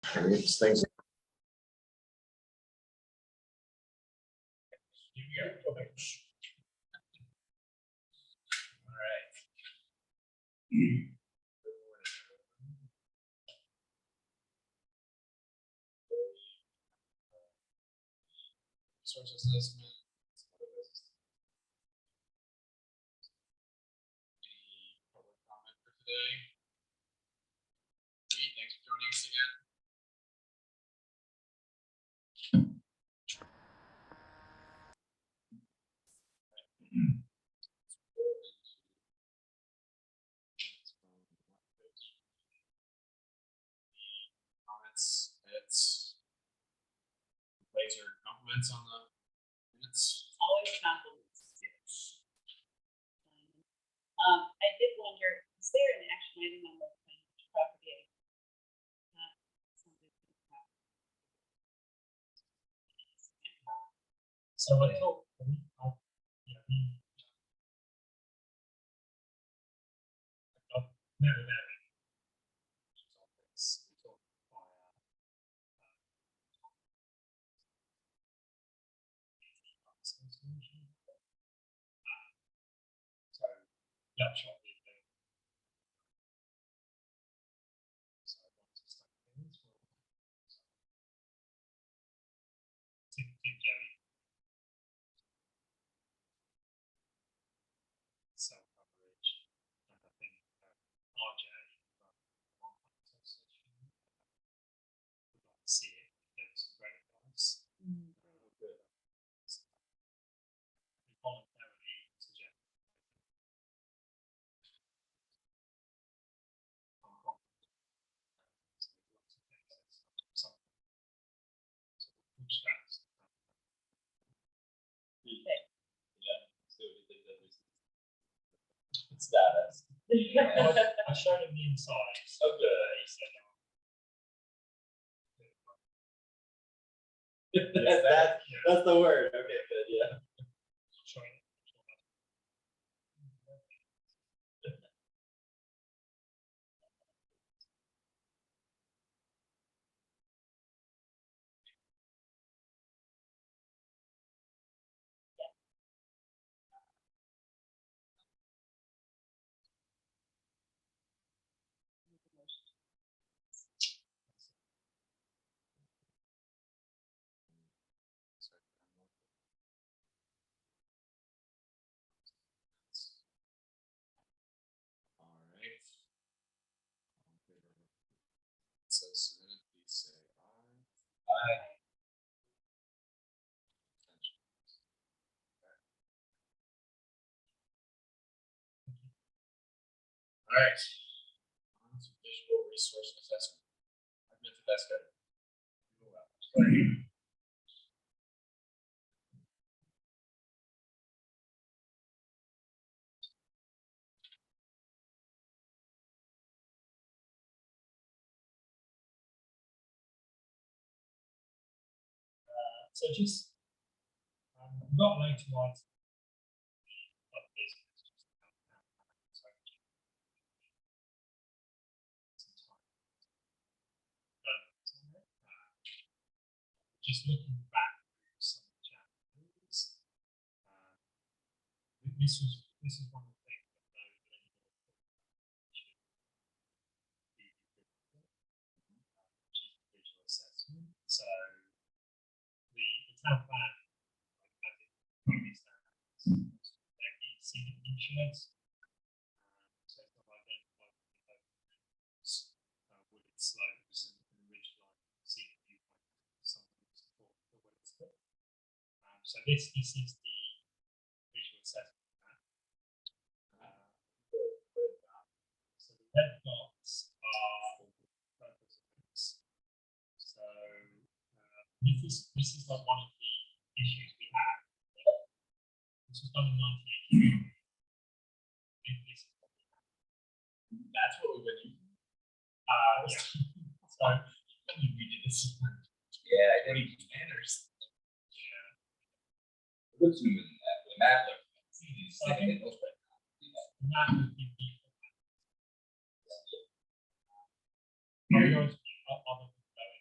These things. All right. Resource assessment. Any public comment for today? Pete, thanks for joining us again. Comments, edits, complaints or compliments on the minutes? Always compliments. Yes. I did wonder, is there an action item on the property? So I thought, yeah, I've never met him. So that shot the thing. So I want to start things for Tim Jerry. Self coverage, and I think RJ association would like to see it. There's some great advice. Voluntarily suggest. Status. I showed him the inside. Oh, good. He said, That's the word. Okay, good. Yeah. showing it. All right. So submitted, please say aye. Aye. All right. On to visual resource assessment. I've been to that's good. So just not loads of lines. Like this. Just looking back through some of the challenges, this is one of the things that should be which is visual assessment. So the town plan, like as it currently stands, scenic features. So it's not identified wooded slopes and ridge line scenic viewpoint. Something to support the Williston. So this is the visual assessment map. So the red dots are represents. So this is like one of the issues we have. This was done in 1982. This is what we have. That's what we've been using. Yeah. So You redid this. Yeah, I What do think you manners? yeah. it looks even the map looks. I think that would be the other than going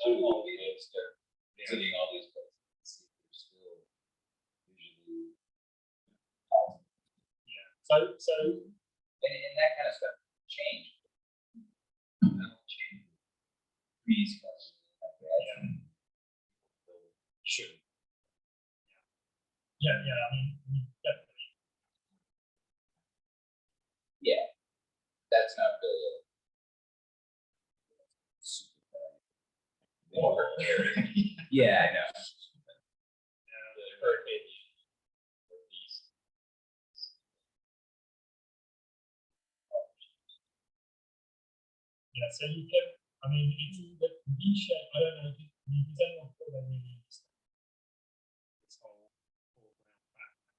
So all we did is start visiting all these places, and see if they're still usually. And that kind of stuff changed. Change. Trees, like that. Should. Yeah, I mean, definitely. Yeah, that's not really a super bad. Or area. Yeah, I know. The hurricane. Northeast. Yeah, so you can, I mean, it's the V-shape, I don't know, does anyone feel they really understand this whole foreground background?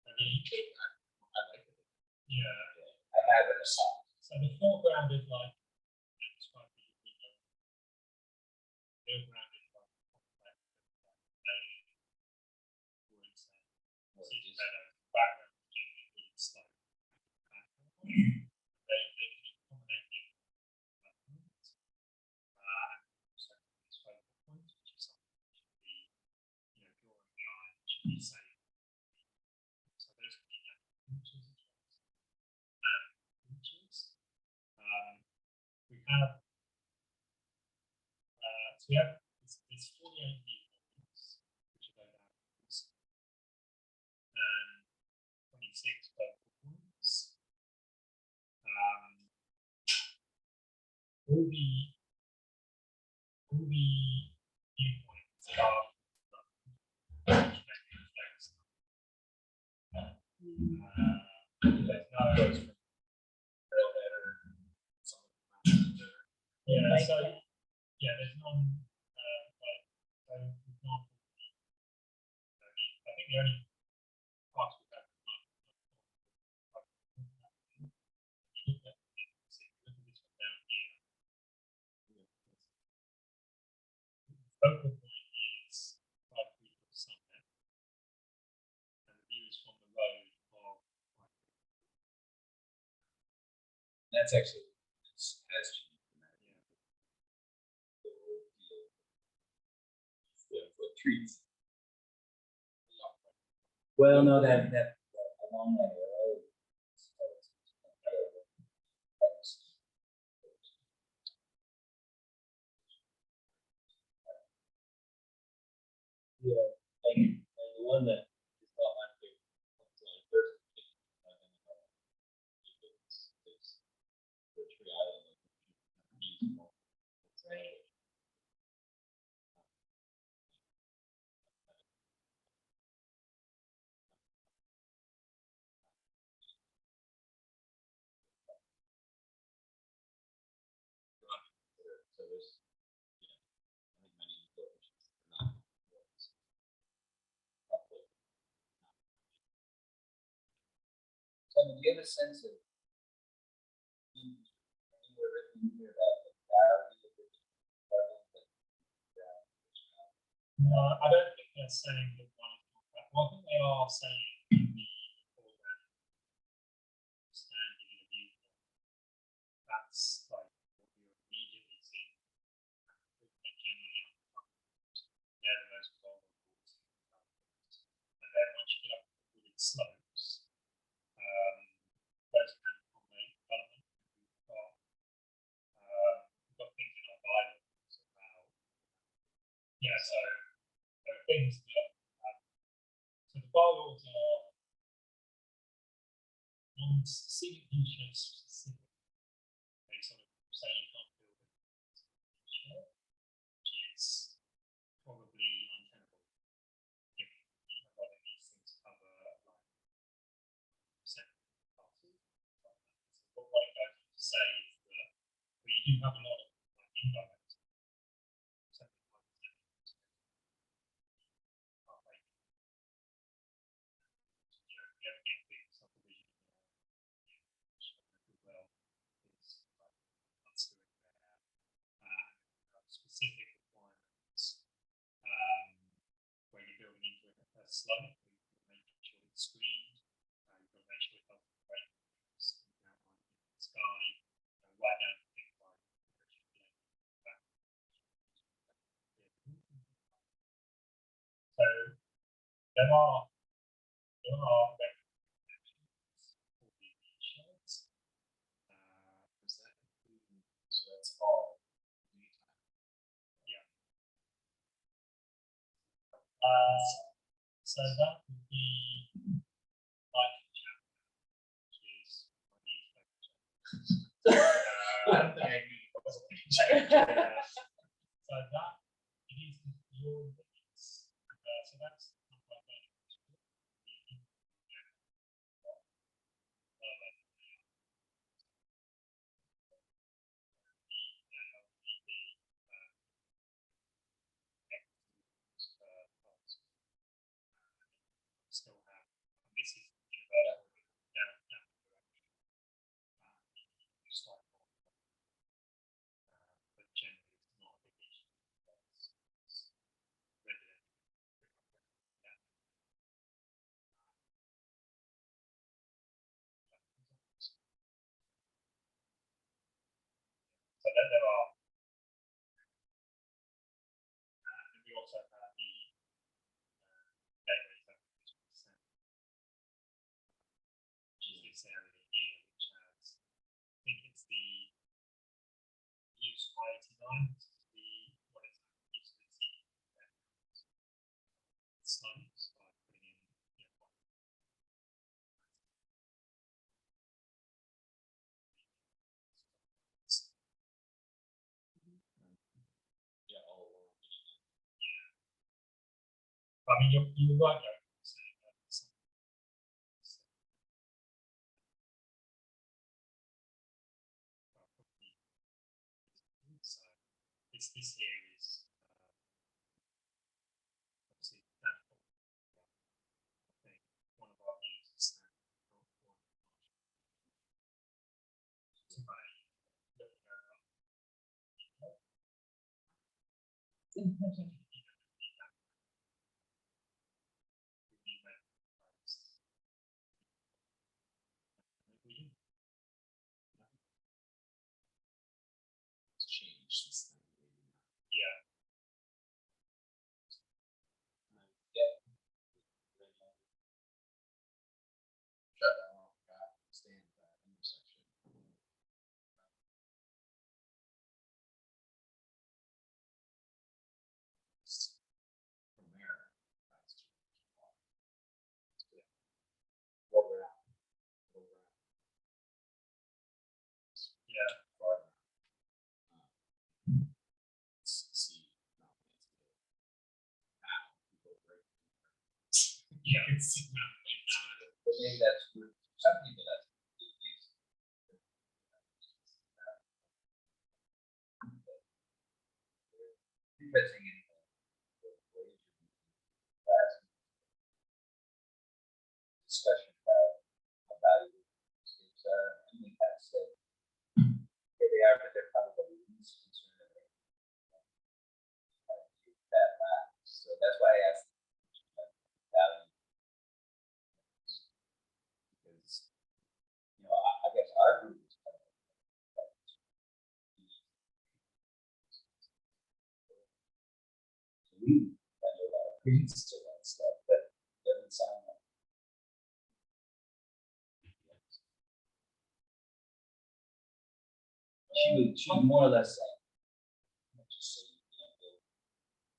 I mean, I like it. yeah, I have it a song. so the foreground is like, describe the foreground is like, woods and cedar meadows, background is generally wood and stone. They can accommodate different backgrounds. So it's focal points, which is something that should be, drawing the eye, which should be safe. So those can be natural features as well as features. We have, so we have this 48 viewpoints, which are those angles, and 26 focal points. All the viewpoints are there's no Railhead or something. yeah, so yeah, there's none like so for example, I think the only parts we have look at this one down here. Focal point is 5 feet from the sunset, and the view is from the road of 5 feet. That's actually, has changed dramatically. With trees. Well, no, that along that road. Yeah, and the one that is not my favorite, it's like first. It's the tree island. Beautiful. Right. So there's, I think many locations are not. So do you have a sense of anywhere written here about the value of the level that No, I don't think they're saying that one is not that. Well, I think they are saying in the foreground standing in a viewpoint. That's like what you immediately see. They're generally uncomfortable. They're the most vulnerable. And then once you get up to the wooded slopes, those can accommodate development. We've got things in our bylaws about, so there are things that, so the bylaws are on scenic features specific. They sort of say you can't build a feature, which is probably untenable. Given a lot of these things cover like separate classes. But what it goes on to say is that you do have a lot of like indirect specific requirements where you're building into a slope, you're making sure it's screened, you've got to make sure it doesn't break the sky, right down to things like there are recommendations for the insurance. Does that include, so that's all daytime? So that would be like chapter, which is one of these chapters. One thing I knew wasn't. So that it is your limits. So that's not like that. Still have, and this is down the direction. Slight more, but generally it's not a big issue. It's residential. Yeah. So then there are, and we also have the gateway zone, which is this area here, which has, I think it's the use 589, which is the, what is that? Use the slopes by putting in, Yeah, all along. I mean, you're right, though, saying that so this here is obviously that I think one of our views is that to make It's changed since then. yeah. Shut down, stand at that intersection. From there, that's too much. Go around. Yeah. Farther. See, not now, people break. Yeah. Can see now. But maybe that's good, for some people that's good use. Missing anything. Discussion about how valuable escapes are, and we kind of said, here they are, but they're probably the least concerned about that last. So that's why I asked about value. Because, you know, I guess our group is kind of so we spend a lot of credence to that stuff, but it doesn't sound like. She was more or less saying, just so you know,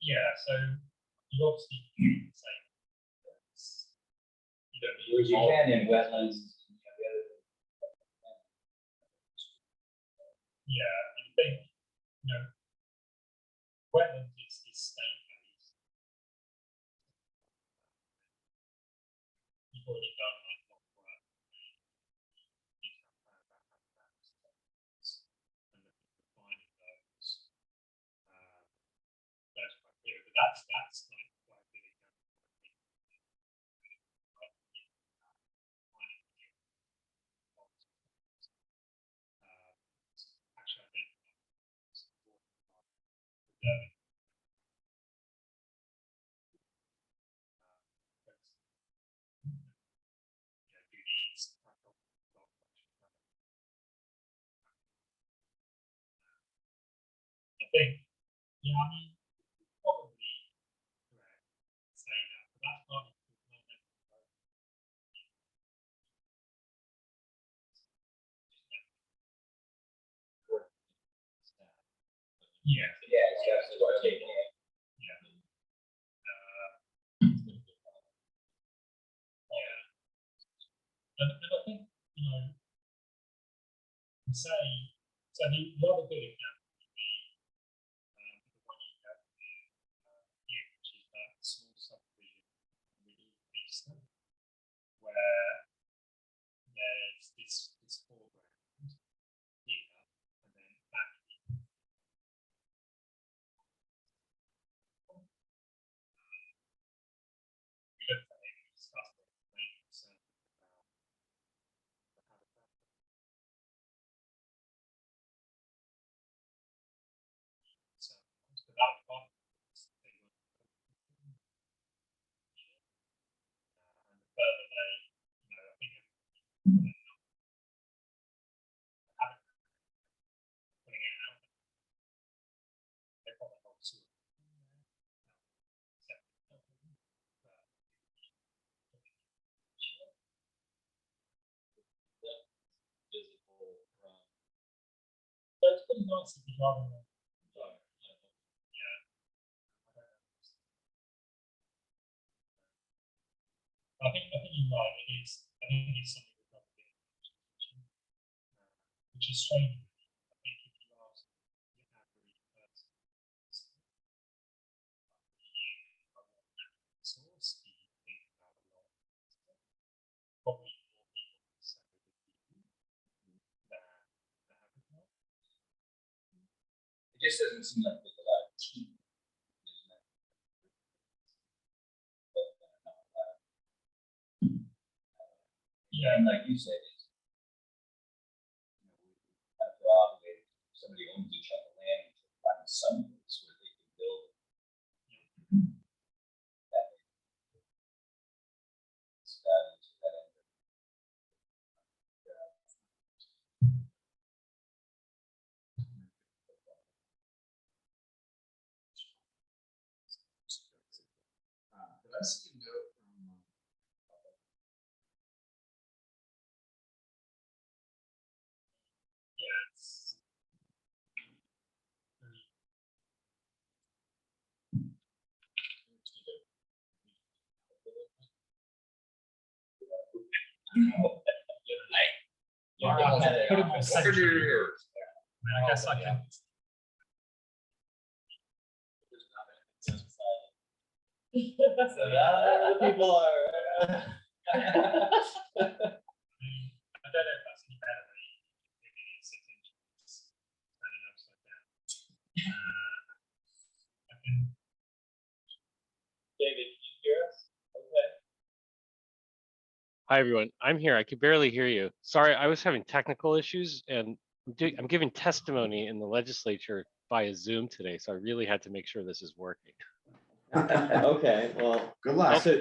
Yeah, so you obviously can say you don't need you all- can in wetlands. You know, the other thing. Yeah, I think, you know, wetland is state based. You've already done like a lot of work. And defining those criteria, but that's like quite a big example. Actually, I think it's important for them. I think, yeah, I mean, probably correct saying that, but that's not can say, so the other good example would be the one you have here, which is that small subdivision in Williston, where there's this foreground here, and then back in. We looked at it, we discussed it, and made concern about the habitat. So, that one, they were, and the further they, I think putting it out, they probably hold to it. Visible from. So it's pretty nice if you drive on. Yeah. I think you're right. It is. I think it's something we've got to get which is strange. I think if you ask the average person, source, you think about a lot. Probably more people say than the habitat. It just doesn't seem like there's a lot of team, isn't it? But, Yeah. and like you said, it's, we have to obligate somebody owns a chunk of land to find some place where they can build. That is that end. Did I see a note from? Yeah, it's put it more centrally. I guess I can. So now people are. I don't know if that's any better than making it 6 inches standing upside down. I can. David, can you hear us? Okay. Hi, everyone. I'm here. I could barely hear you. Sorry, I was having technical issues and I'm giving testimony in the legislature via Zoom today, so I really had to make sure this is working. Okay, well, Good luck. so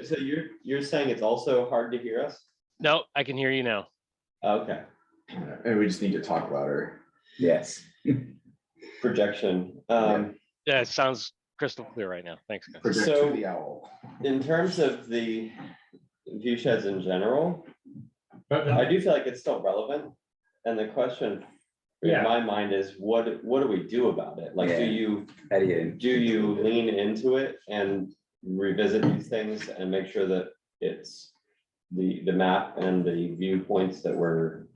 you're saying it's also hard to hear us? No, I can hear you now. Okay, And we just need to talk louder. Yes. projection. Yeah, it sounds crystal clear right now. Thanks, guys. Project So- to the owl. In terms of the view sheds in general, But I do feel like it's still relevant. And the question in Yeah. my mind is, what do we do about it? Like, Yeah. do you lean into it and revisit these things and make sure that it's the map and the viewpoints that we're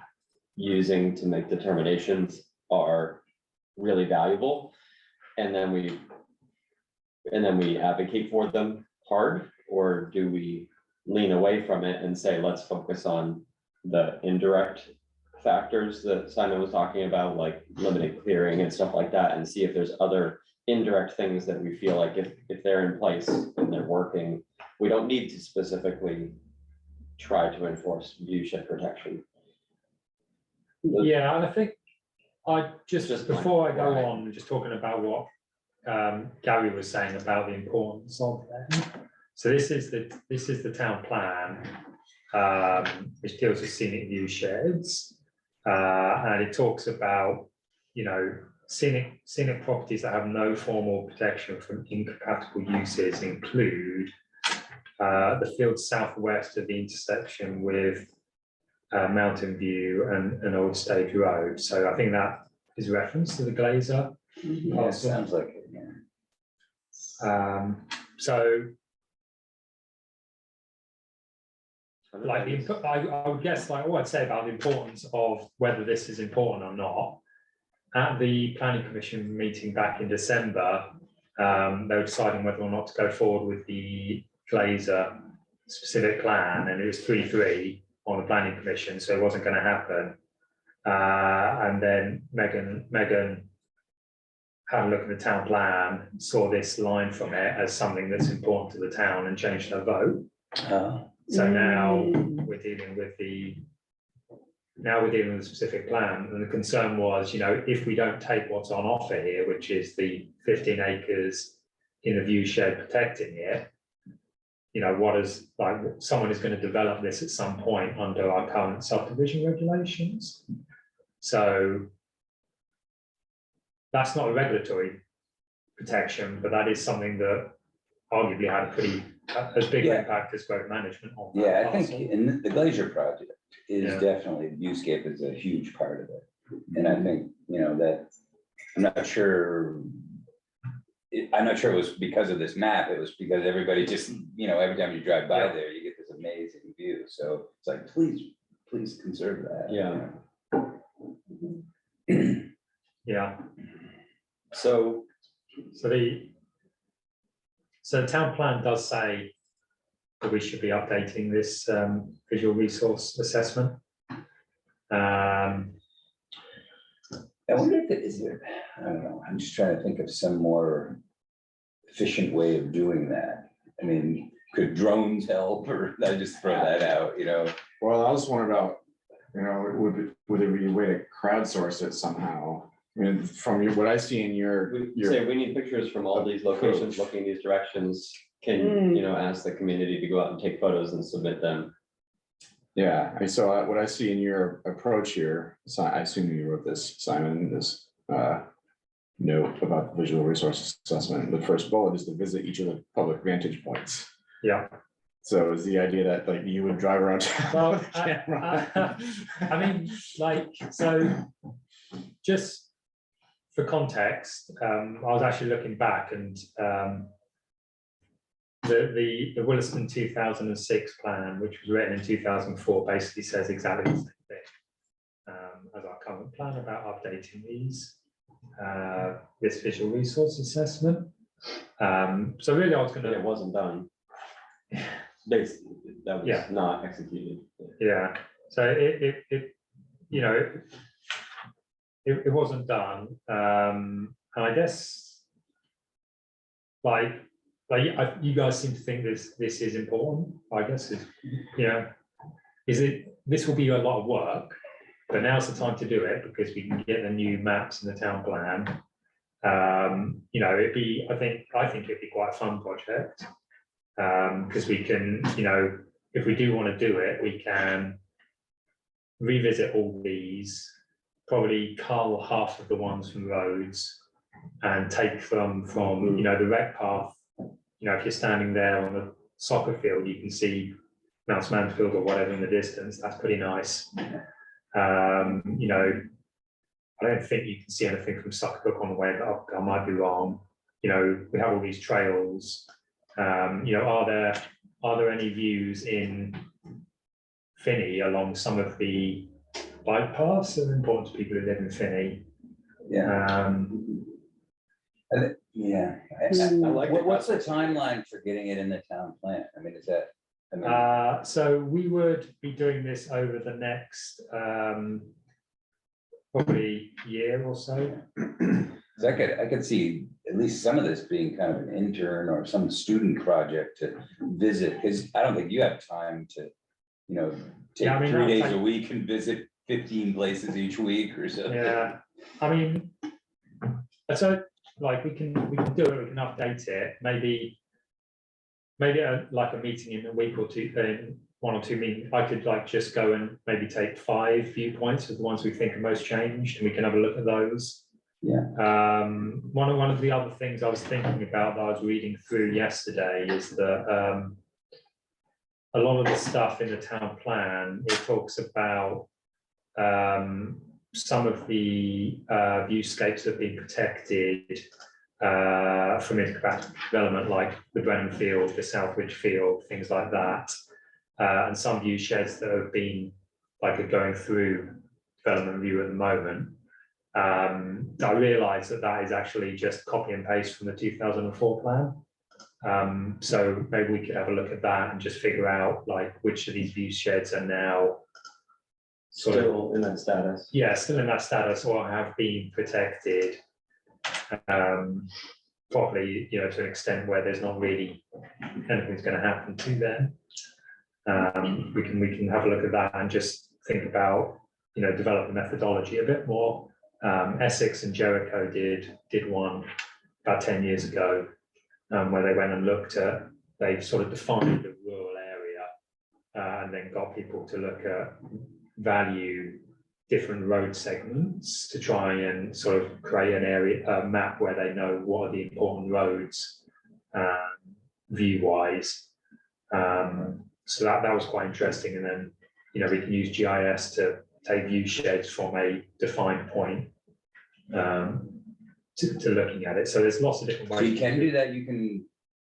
using to make determinations are really valuable? And then we advocate for them hard, or do we lean away from it and say, let's focus on the indirect factors that Simon was talking about, like limited clearing and stuff like that, and see if there's other indirect things that we feel like if they're in place and they're working, we don't need to specifically try to enforce view shed protection. Yeah, and I think just Just before I go right. on, just talking about what Gary was saying about the importance of them. So this is the town plan, which deals with scenic view sheds, and it talks about, scenic properties that have no formal protection from incompatible uses include the field southwest of the intersection with Mountain View and Old Stage Road. So I think that is reference to the Glazer. Yeah, sounds like it, yeah. So like I would guess, like what I'd say about the importance of whether this is important or not. At the planning commission meeting back in December, they were deciding whether or not to go forward with the Glazer specific plan, and it was 3-3 on the planning commission, so it wasn't going to happen. And then Megan had a look at the town plan, saw this line from it as something that's important to the town, and changed her vote. So now we're dealing with the specific plan, and the concern was, if we don't take what's on offer here, which is the 15 acres in a view shed protecting it, what is, like, someone is going to develop this at some point under our current subdivision regulations. So that's not a regulatory protection, but that is something that arguably had as big an impact as road management on. Yeah, I think in the Glacier project is definitely, the viewscape is a huge part of it. And I think, that, I'm not sure it was because of this map, it was because everybody just, every time you drive by there, you get this amazing view. So it's like, please conserve that. Yeah. So the town plan does say that we should be updating this visual resource assessment. I wonder if it is there, I don't know, I'm just trying to think of some more efficient way of doing that. I mean, could drones help, or I just throw that out, Well, I was wondering about, would there be a way to crowdsource it somehow? I mean, from what I see in your say we need pictures from all these locations looking these directions. Can, ask the community to go out and take photos and submit them. Yeah, so what I see in your approach here, so I assume you wrote this, Simon, this note about the visual resource assessment. The first bullet is to visit each of the public vantage points. Yeah. So is the idea that, like, you would drive around town Well, with a camera? I mean, so just for context, I was actually looking back, and the Williston 2006 plan, which was written in 2004, basically says exactly the same thing as our current plan about updating this visual resource assessment. So really, I was going to. It wasn't done. Basically, that was not executed. Yeah. So it wasn't done, and I guess you guys seem to think this is important. I guess this will be a lot of work, but now's the time to do it because we can get the new maps in the town plan. I think it'd be quite a fun project because we can, if we do want to do it, we can revisit all these, probably cull half of the ones from roads and take them from the rec path. If you're standing there on the soccer field, you can see Mount Mansfield or whatever in the distance. That's pretty nice. I don't think you can see anything from Suckbrook on the way up. I might be wrong. We have all these trails. Are there any views in Finney along some of the bike paths that are important to people who live in Finney? I like What's the timeline for getting it in the town plan? I mean, is that? So we would be doing this over the next probably year or so. I could see at least some of this being kind of an intern or some student project to visit, because I don't think you have time to, take 3 days a week and visit 15 places each week or something. Yeah, I mean, so we can do it, we can update it, maybe like a meeting in a week or two, 1 or 2 meetings. I could just go and maybe take 5 viewpoints of the ones we think are most changed, and we can have a look at those. Yeah. One of the other things I was thinking about that I was reading through yesterday is that a lot of the stuff in the town plan, it talks about some of the viewscapes that have been protected from incompatible development, like the Brennan Field, the Southridge Field, things like that. and some view sheds that have been like are going through development review at the moment. I realise that is actually just copy and paste from the 2004 plan. So maybe we could have a look at that and just figure out like which of these view sheds are now Still in that status. yeah, still in that status or have been protected. Probably, you know, to an extent where there's not really anything's going to happen to them. We can have a look at that and just think about, you know, develop a methodology a bit more. Essex and Jericho did one about 10 years ago, where they went and looked at, they sort of defined the rural area and then got people to look at value different road segments to try and sort of create an area, a map where they know what are the important roads view-wise. So that was quite interesting. And then, you know, we can use GIS to take view sheds from a defined point to looking at it. So there's lots of different ways. So you can do that, you can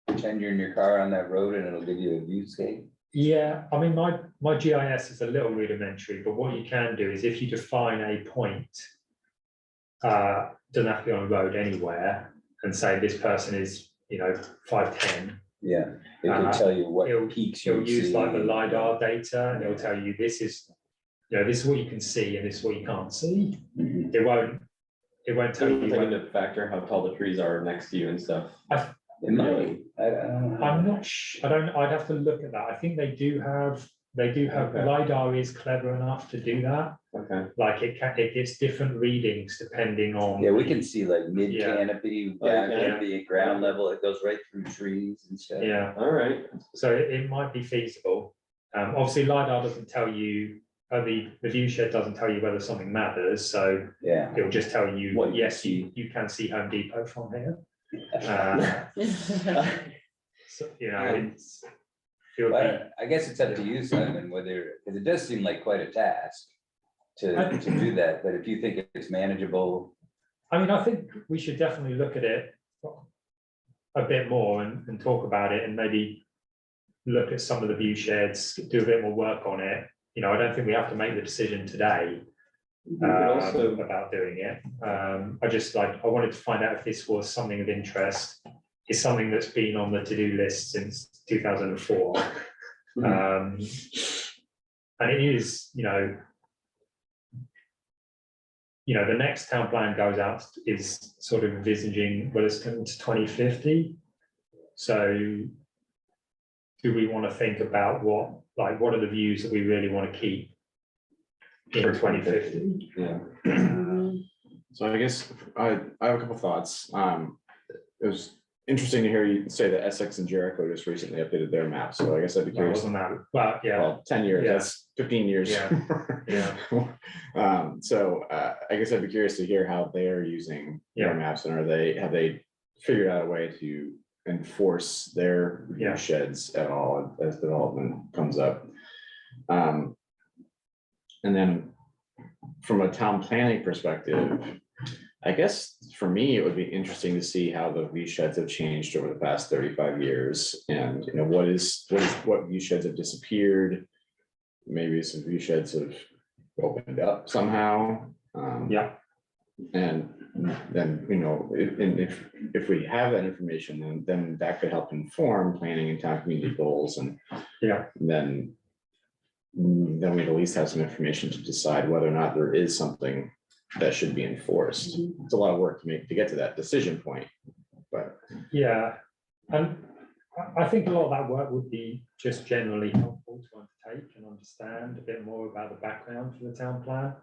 pretend you're in your car on that road and it'll give you a viewscape? Yeah, I mean, my GIS is a little rudimentary, but what you can do is if you define a point, doesn't have to be on a road anywhere, and say this person is, you know, 5'10". Yeah, it can tell you what peaks It'll you'll use see. like the LiDAR data, and it'll tell you this is, you know, this is what you can see and this is what you can't see. Mhm. It won't tell you. Take into factor how tall the trees are next to you and stuff. It might, I don't know. I'm not I don't, I'd have to look at that. I think they do have, Okay. LiDAR is clever enough to do that. Okay. Like it gets different readings depending on. Yeah, we can see like mid Yeah. canopy, Oh, down yeah. canopy, at ground level, it goes right through trees and stuff. Yeah, All right. so it might be feasible. Obviously LiDAR doesn't tell you, the view shed doesn't tell you whether something matters, so Yeah. it'll just tell you, What you yes, see. you can see Home Depot from here. So, you know, it's. it would be- But I guess it's up to you, Simon, whether, because it does seem like quite a task to do that, but if you think it's manageable. I mean, I think we should definitely look at it a bit more and talk about it and maybe look at some of the view sheds, do a bit more work on it. You know, I don't think we have to make the decision today Also, about doing it. I wanted to find out if this was something of interest. It's something that's been on the to-do list since 2004. And it is, you know, the next town plan goes out is sort of envisaging Williston to 2050. So do we want to think about what are the views that we really want to keep in For 2050? yeah. So I guess I have a couple thoughts. It was interesting to hear you say that Essex and Jericho just recently updated their map. So I guess I'd be Well, curious. wasn't that, but yeah, Well, 10 years, Yeah. that's 15 years. Yeah. So I guess I'd be curious to hear how they're using their Yeah. maps, and have they figured out a way to enforce their view Yeah. sheds at all as development comes up? And then from a town planning perspective, I guess for me, it would be interesting to see how the view sheds have changed over the past 35 years, and you know what view sheds have disappeared. Maybe some view sheds have opened up somehow. Yeah. And then, you know, if we have that information, then that could help inform planning and town community goals, and Yeah. then we'd at least have some information to decide whether or not there is something that should be enforced. It's a lot of work to get to that decision point, but Yeah, and I think a lot of that work would be just generally helpful to undertake and understand a bit more about the background for the town plan.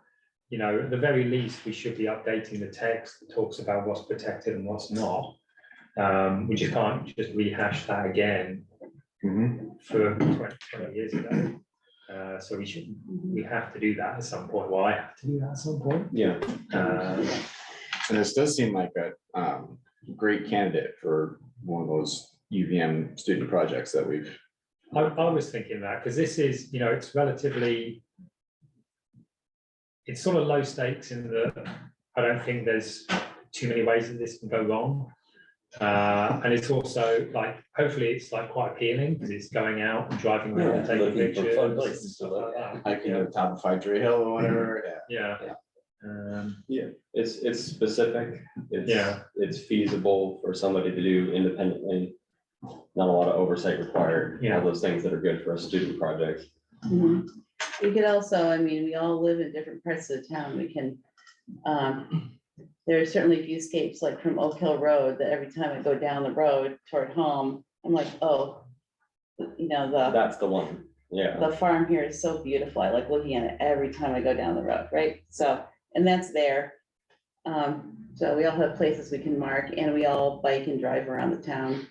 You know, at the very least, we should be updating the text that talks about what's protected and what's not. We just can't just rehash that again for 20 years ago. So we have to do that at some point. Well, I have to do that at some point. Yeah. and this does seem like a great candidate for one of those UVM student projects that we've. I was thinking that because this is, you know, it's sort of low stakes in that I don't think there's too many ways that this can go wrong. And it's also like, hopefully it's like quite appealing because it's going out and driving around and Yeah, taking looking for pictures. fun and places to stuff look like at. that. Hiking to the top of Five Tree Hill or whatever, yeah. Yeah. It's specific, Yeah. it's feasible for somebody to do independently. Not a lot of oversight required, Yeah. all those things that are good for a student project. Mhm. We could also, I mean, we all live in different parts of the town. We can, there are certainly viewscapes like from Oak Hill Road that every time I go down the road toward home, I'm like, oh, you know, That's the one, yeah. the farm here is so beautiful. I like looking at it every time I go down the road, right? So, and that's there. So we all have places we can mark and we all bike and drive around the town.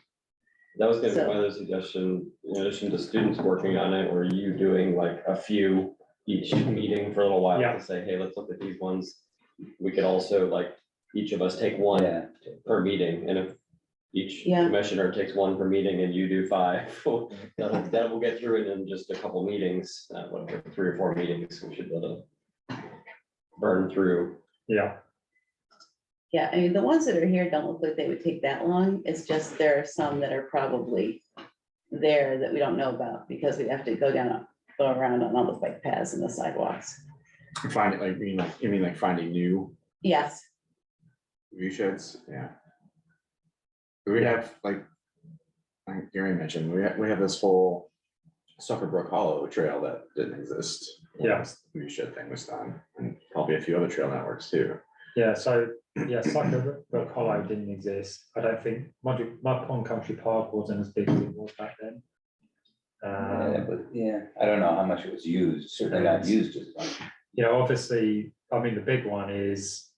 That was gonna be So- my other suggestion, in addition to students working on it, or you doing like a few each meeting for a little while Yeah. to say, hey, let's look at these ones. We could also like, each of us take one Yeah, per meeting, and if each Yeah. commissioner takes one per meeting and you do 5, that will get through it in just a couple meetings, whatever, 3 or 4 meetings, we should be able to burn through. Yeah. Yeah, I mean, the ones that are here don't look like they would take that long. It's just there are some that are probably there that we don't know about because we have to go around on all the bike paths and the sidewalks. Find it like, you mean like finding new Yes, view sheds, yeah. We have like Gary mentioned, we have this whole Sucker Brook Hollow trail that didn't exist. when Yeah. this View shed thing was done, and probably a few other trail networks too. Yeah, so, yeah, Sucker Brook Hollow didn't exist. I don't think, Mud Pond Country Park wasn't as big as it was back then. but yeah, I don't know how much it was used, certainly not used as much. You know, obviously, I mean, the big one is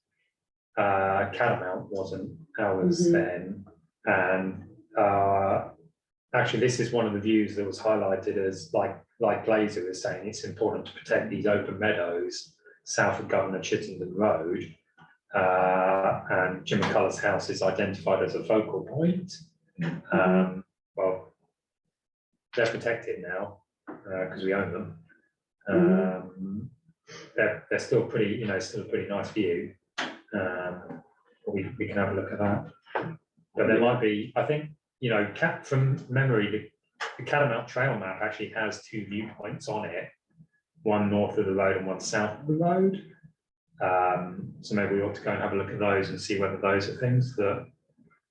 Catamount wasn't ours Mhm. then. And actually, this is one of the views that was highlighted as like Glazer was saying, it's important to protect these open meadows south of Governor Chittenden Road. And Jim McCullough's house is identified as a focal point. Well, they're protected now because we own them. They're still pretty, you know, still a pretty nice view. But we can have a look at that. But there might be, I think, you know, from memory, the Catamount Trail map actually has 2 viewpoints on it, one north of the road and one south of the road. So maybe we ought to go and have a look at those and see whether those are things that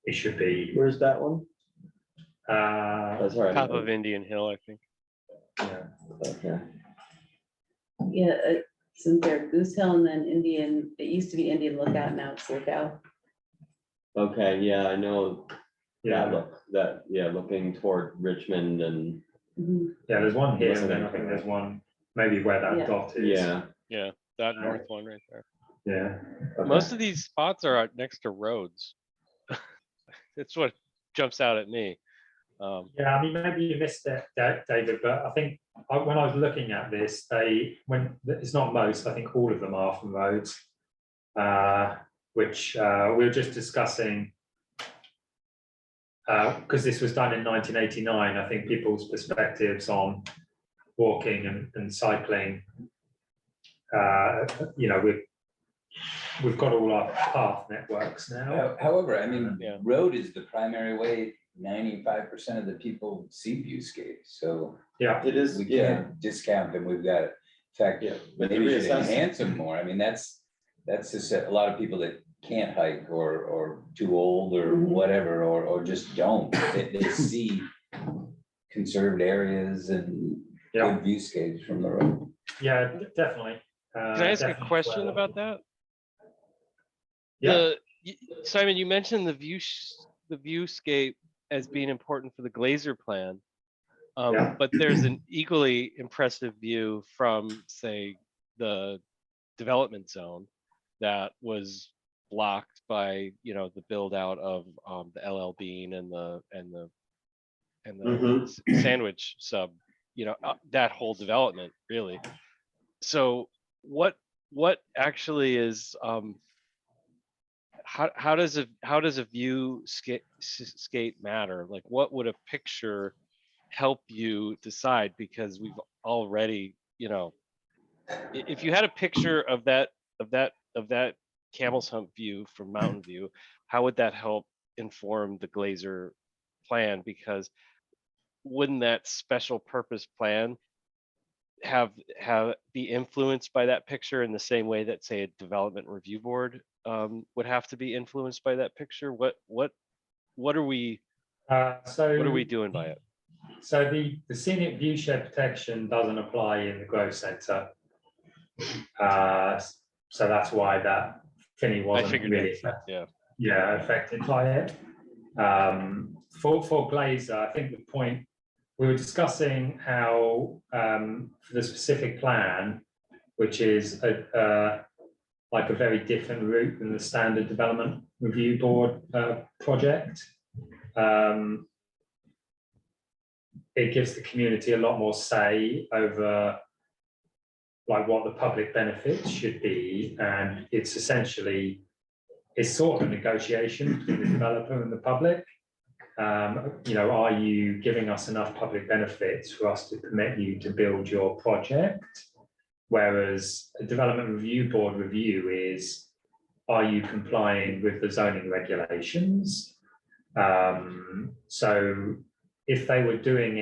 it should be. Where's that one? That's all right. Top of Indian Hill, I think. Yeah. Okay. yeah, isn't there Goose Hill and then Indian, it used to be Indian Lookout, now it's Lookout. Okay, yeah, I know. Yeah, Looking toward Richmond and, Mhm. yeah, there's one here, Unless and I then I got think it there's one, maybe where that Yeah. dot is. yeah, That north one right there. Yeah. Most of these spots are out next to roads. That's what jumps out at me. Yeah, I mean, maybe you missed it, David, but I think when I was looking at this, it's not most, I think all of them are from roads. Which we were just discussing. Because this was done in 1989, I think people's perspectives on walking and cycling. You know, we've got all our path networks now. However, I mean, Yeah. road is the primary way 95% of the people see viewscapes, so Yeah, it is, we yeah, can't discount them, we've got, in fact, yeah. But maybe we should reassess- enhance them more, I mean, that's just a lot of people that can't hike or too old or Mhm. whatever, or just don't, they see conserved areas and Yeah. good viewscapes from the road. yeah, definitely. Can I ask a question about that? Yeah, Simon, you mentioned the viewscape as being important for the Glazer plan. Yeah. But there's an equally impressive view from, say, the development zone that was blocked by, you know, the build out of the LL Bean and the Mhm. sandwich sub, you know, that whole development really. So what actually is how does a view skate matter? Like, what would a picture help you decide? Because we've already, you know, if you had a picture of that Camel's Hump view from Mountain View, how would that help inform the Glazer plan, because wouldn't that special purpose plan have be influenced by that picture in the same way that, say, a development review board would have to be influenced by that picture? What are we doing by it? So the scenic view shed protection doesn't apply in the growth centre. So that's why that Finney I wasn't figured really yeah. affected by it. For Glazer, I think the point we were discussing how for the specific plan, which is like a very different route than the standard development review board project. It gives the community a lot more say over like what the public benefits should be, and it's essentially, it's sort of a negotiation between the developer and the public. You know, are you giving us enough public benefits for us to permit you to build your project? Whereas a development review board review is, are you complying with the zoning regulations? So if they were doing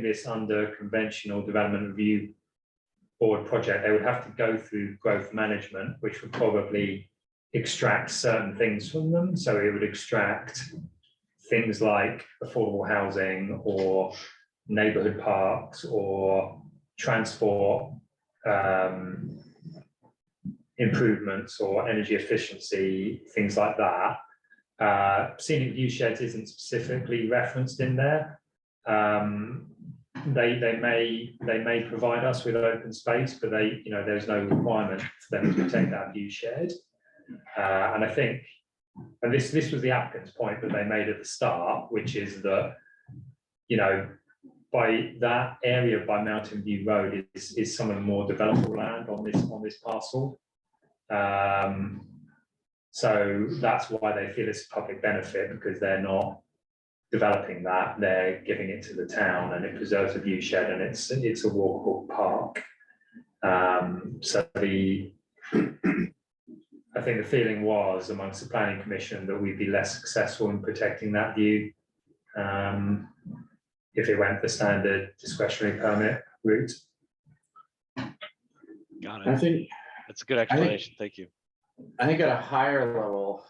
this under conventional development review board project, they would have to go through growth management, which would probably extract certain things from them. So it would extract things like affordable housing or neighborhood parks or transport improvements or energy efficiency, things like that. Scenic view sheds isn't specifically referenced in there. They may provide us with open space, but there's no requirement for them to protect that view shed. And I think, and this was the applicant's point that they made at the start, which is that, by that area by Mountain View Road is some of the more developable land on this parcel. So that's why they feel it's a public benefit, because they're not developing that, they're giving it to the town, and it preserves the view shed, and it's a walkable park. So I think the feeling was amongst the planning commission that we'd be less successful in protecting that view if it went the standard discretionary permit route. Got it. I think That's a good explanation. Thank you. I think at a higher level,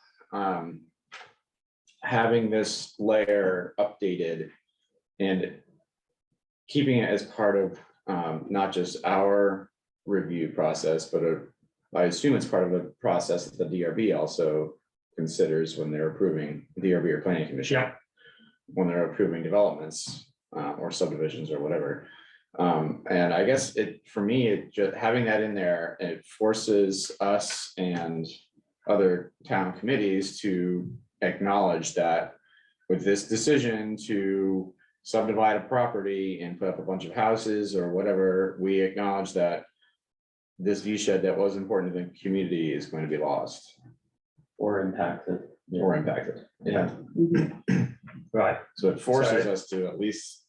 having this layer updated and keeping it as part of not just our review process, but I assume it's part of the process that the DRB also considers when they're approving, DRB or planning commission, Yeah. when they're approving developments or subdivisions or whatever. And I guess for me, just having that in there, it forces us and other town committees to acknowledge that with this decision to subdivide a property and put up a bunch of houses or whatever, we acknowledge that this view shed that was important to the community is going to be lost. Or impacted. Or impacted, yeah. Right. So it forces So- us to at least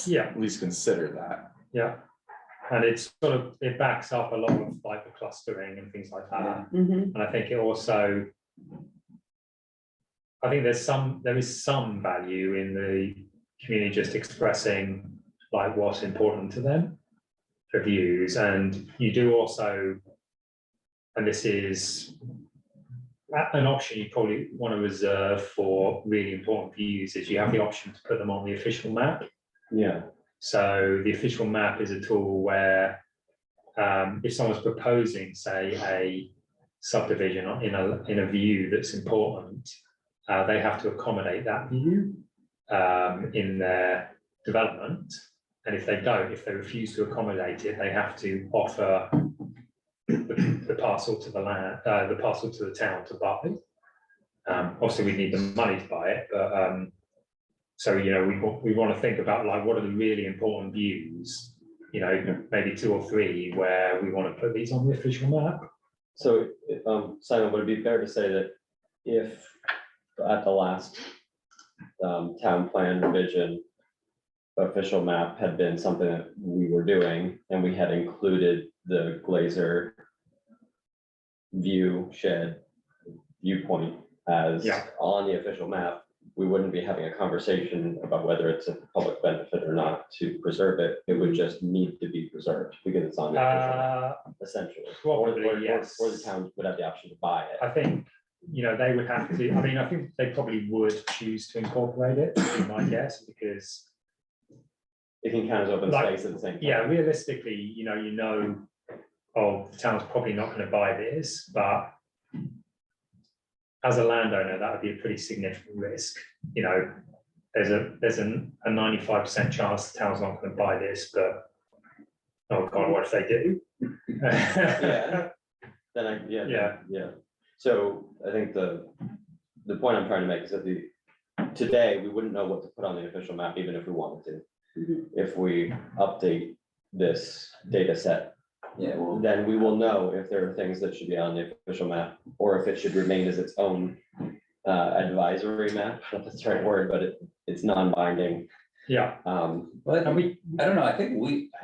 Yeah. consider that. Yeah. And it's it backs up a lot of like the clustering and things like that. Mhm. And I think there is some value in the community just expressing like what's important to them for views. And you do also, and this is an option you probably want to reserve for really important views, is you have the option to put them on the official map. Yeah. So the official map is a tool where if someone's proposing, say, a subdivision in a view that's important, they have to accommodate that view in their development. And if they refuse to accommodate it, they have to offer the parcel to the land, the parcel to the town to buy. Obviously, we need the money to buy it, but so, we want to think about like, what are the really important views, maybe 2 or 3 where we want to put these on the official map. So, Simon, would it be fair to say that if at the last town plan revision, official map had been something that we were doing and we had included the Glazer view shed viewpoint, as Yeah. on the official map, we wouldn't be having a conversation about whether it's a public benefit or not to preserve it. It would just need to be preserved because it's on the official map, essentially. probably, Or yes. or the town would have the option to buy it. I think, you know, they would have to, I mean, I think they probably would choose to incorporate it, would be my guess, because, It can count as open Like, space at the same time. yeah, realistically, you know, oh, the town's probably not gonna buy this, but as a landowner, that would be a pretty significant risk, you know, there's a 95% chance the town's not gonna buy this, but oh God, what if they do? Yeah. Then Yeah. yeah. So I think the point I'm trying to make is that today, we wouldn't know what to put on the official map, even if we wanted to. Mhm. If we update this data set, Yeah, well, then we will know if there are things that should be on the official map, or if it should remain as its own advisory map, if that's the right word, but it's non-binding. Yeah, but and we, I don't know, I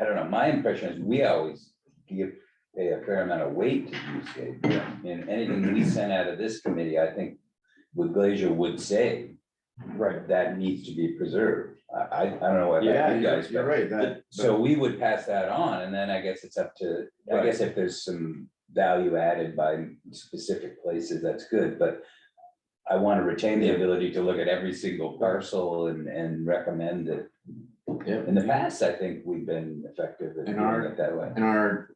don't know, my impression is we always pay a fair amount of weight to viewscape. And anything we send out of this committee, I think with Glacier would say, Right. that needs to be preserved. I don't know what Yeah, about you guys, you're but right, that, so we would pass that on, and then I guess it's up to, I guess if there's some value added by specific places, that's good, but I want to retain the ability to look at every single parcel and recommend it. yeah. In the past, I think we've been effective at In doing our- it that way. In our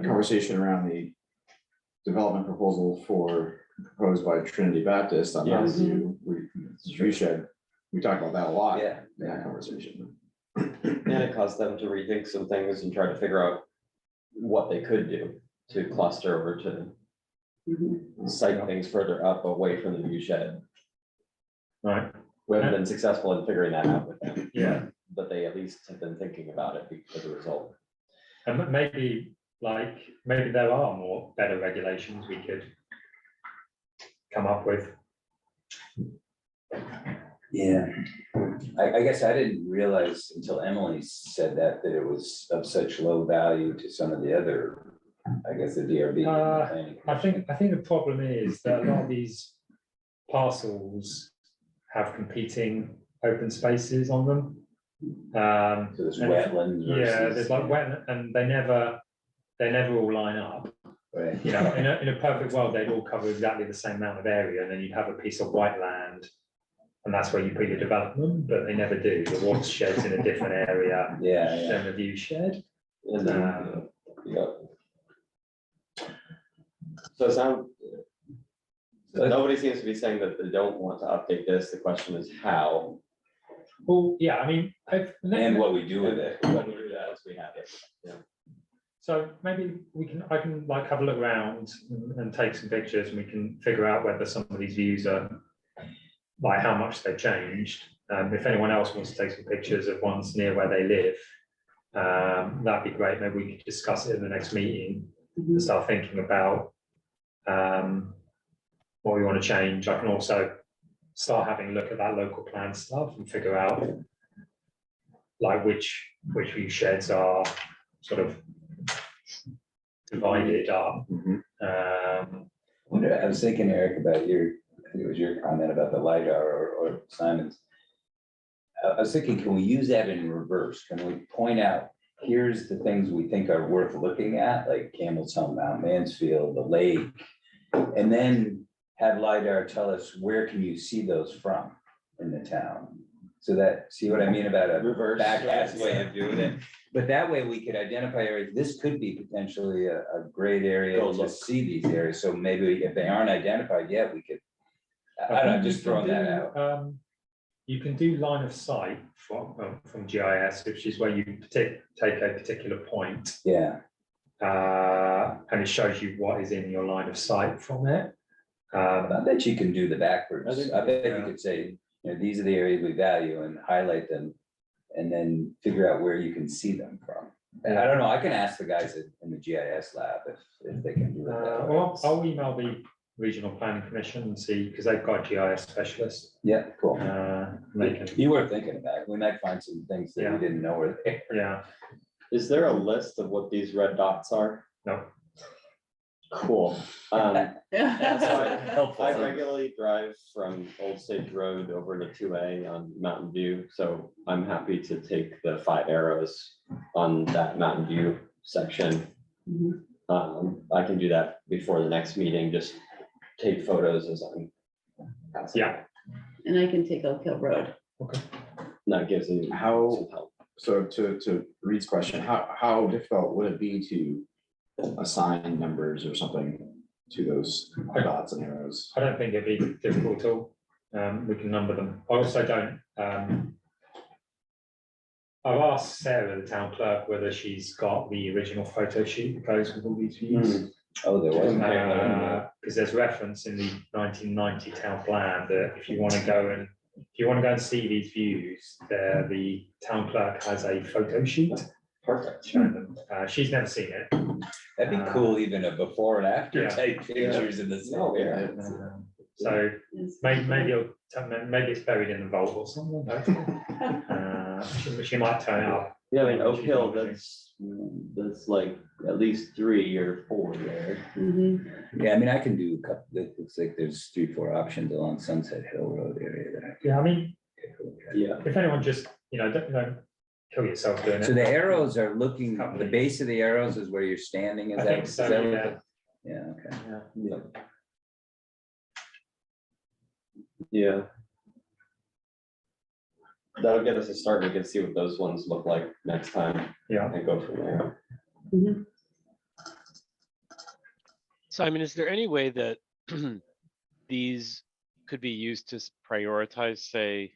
conversation around the development proposal proposed by Trinity Baptist on Mountain View, we should, we talked about that a lot. Yeah. In that conversation. And it caused them to rethink some things and try to figure out what they could do to cluster or to Mhm. site things further up away from the view shed. right, We haven't been successful in figuring that out with them. Yeah. But they at least have been thinking about it as a result. and maybe, maybe there are more better regulations we could come up with. Yeah. I guess I didn't realize until Emily said that it was of such low value to some of the other, I guess, the DRB. and the planning I think the problem is that a lot of these parcels have competing open spaces on them. So there's and wetlands. Yeah, versus- there's like wetland, and they never all line up. Right. You know, in a perfect world, they'd all cover exactly the same amount of area, and then you'd have a piece of white land. And that's where you put your development, but they never do. The watershed's in a different area Yeah, yeah. than the view shed. And then, yeah. So it sounds, nobody seems to be saying that they don't want to update this. The question is how. Well, yeah, I mean, And what we do with it. When we do that, as we have it. so maybe I can like have a look around and take some pictures, and we can figure out whether some of these views are like how much they've changed. If anyone else wants to take some pictures of ones near where they live, that'd be great. Maybe we could discuss it in the next meeting and start thinking about what we want to change. I can also start having a look at that local plan stuff and figure out like which view sheds are sort of divided up. I was thinking, Eric, about I think it was your comment about the LiDAR or Simon's. I was thinking, can we use that in reverse? Can we point out, here's the things we think are worth looking at, like Campbell's Home, Mount Mansfield, the lake, and then have LiDAR tell us where can you see those from in the town? So that, see what I mean about a Reverse. back way of doing it? But that way we could identify areas, this could be potentially a great area Go to look. see these areas. So maybe if they aren't identified yet, we could, I don't know, think just you can throwing that do, out. You can do line of sight from GIS, which is where you take a particular point, Yeah, and it shows you what is in your line of sight from it. I bet you can do the backwards. I bet you yeah. could say, these are the areas we value and highlight them. And then figure out where you can see them from. And I don't know, I can ask the guys in the GIS lab if they can do it that way. Well, I'll email the Regional Planning Commission and see, because they've got a GIS specialist. Yeah, cool. They can, You were thinking about it. We might find some things that Yeah. we didn't know were there. yeah, Is there a list of what these red dots are? no, Cool. Helpful. I regularly drive from Old Stage Road over to 2A on Mountain View, so I'm happy to take the 5 arrows on that Mountain View section. Mhm. I can do that before the next meeting, just take photos as I'm passing. Yeah. And I can take Oak Hill Road. That gives me How- some help. So to Reed's question, how difficult would it be to assign numbers or something to those dots and arrows? I don't think it'd be difficult at all. We can number them. I also don't, I've asked Sarah, the town clerk, whether she's got the original photo sheet that goes with all these views. Oh, there wasn't. Because there's reference in the 1990 town plan that if you want to go and see these views, there the town clerk has a photo sheet Perfect. showing them. She's never seen it. That'd be cool, even a before and after Yeah. type pictures in the Oh, same yeah. area. So Yes. maybe it's buried in the vault or something. She might turn it up. Yeah, I mean, Oak Hill, that's like at least 3 or 4 there. Mhm. Yeah, I mean, I can do a couple, it looks like there's 3, 4 options along Sunset Hill Road area there. Yeah, I mean, Yeah. if anyone just, don't kill yourself doing it. So the arrows are looking, the base of the arrows is where you're standing, is I that? think is so, that what yeah. the- Yeah, okay. Yeah. Yeah. That'll get us a start. We can see what those ones look like next time Yeah. and go from there. Mhm. Simon, is there any way that these could be used to prioritize, say,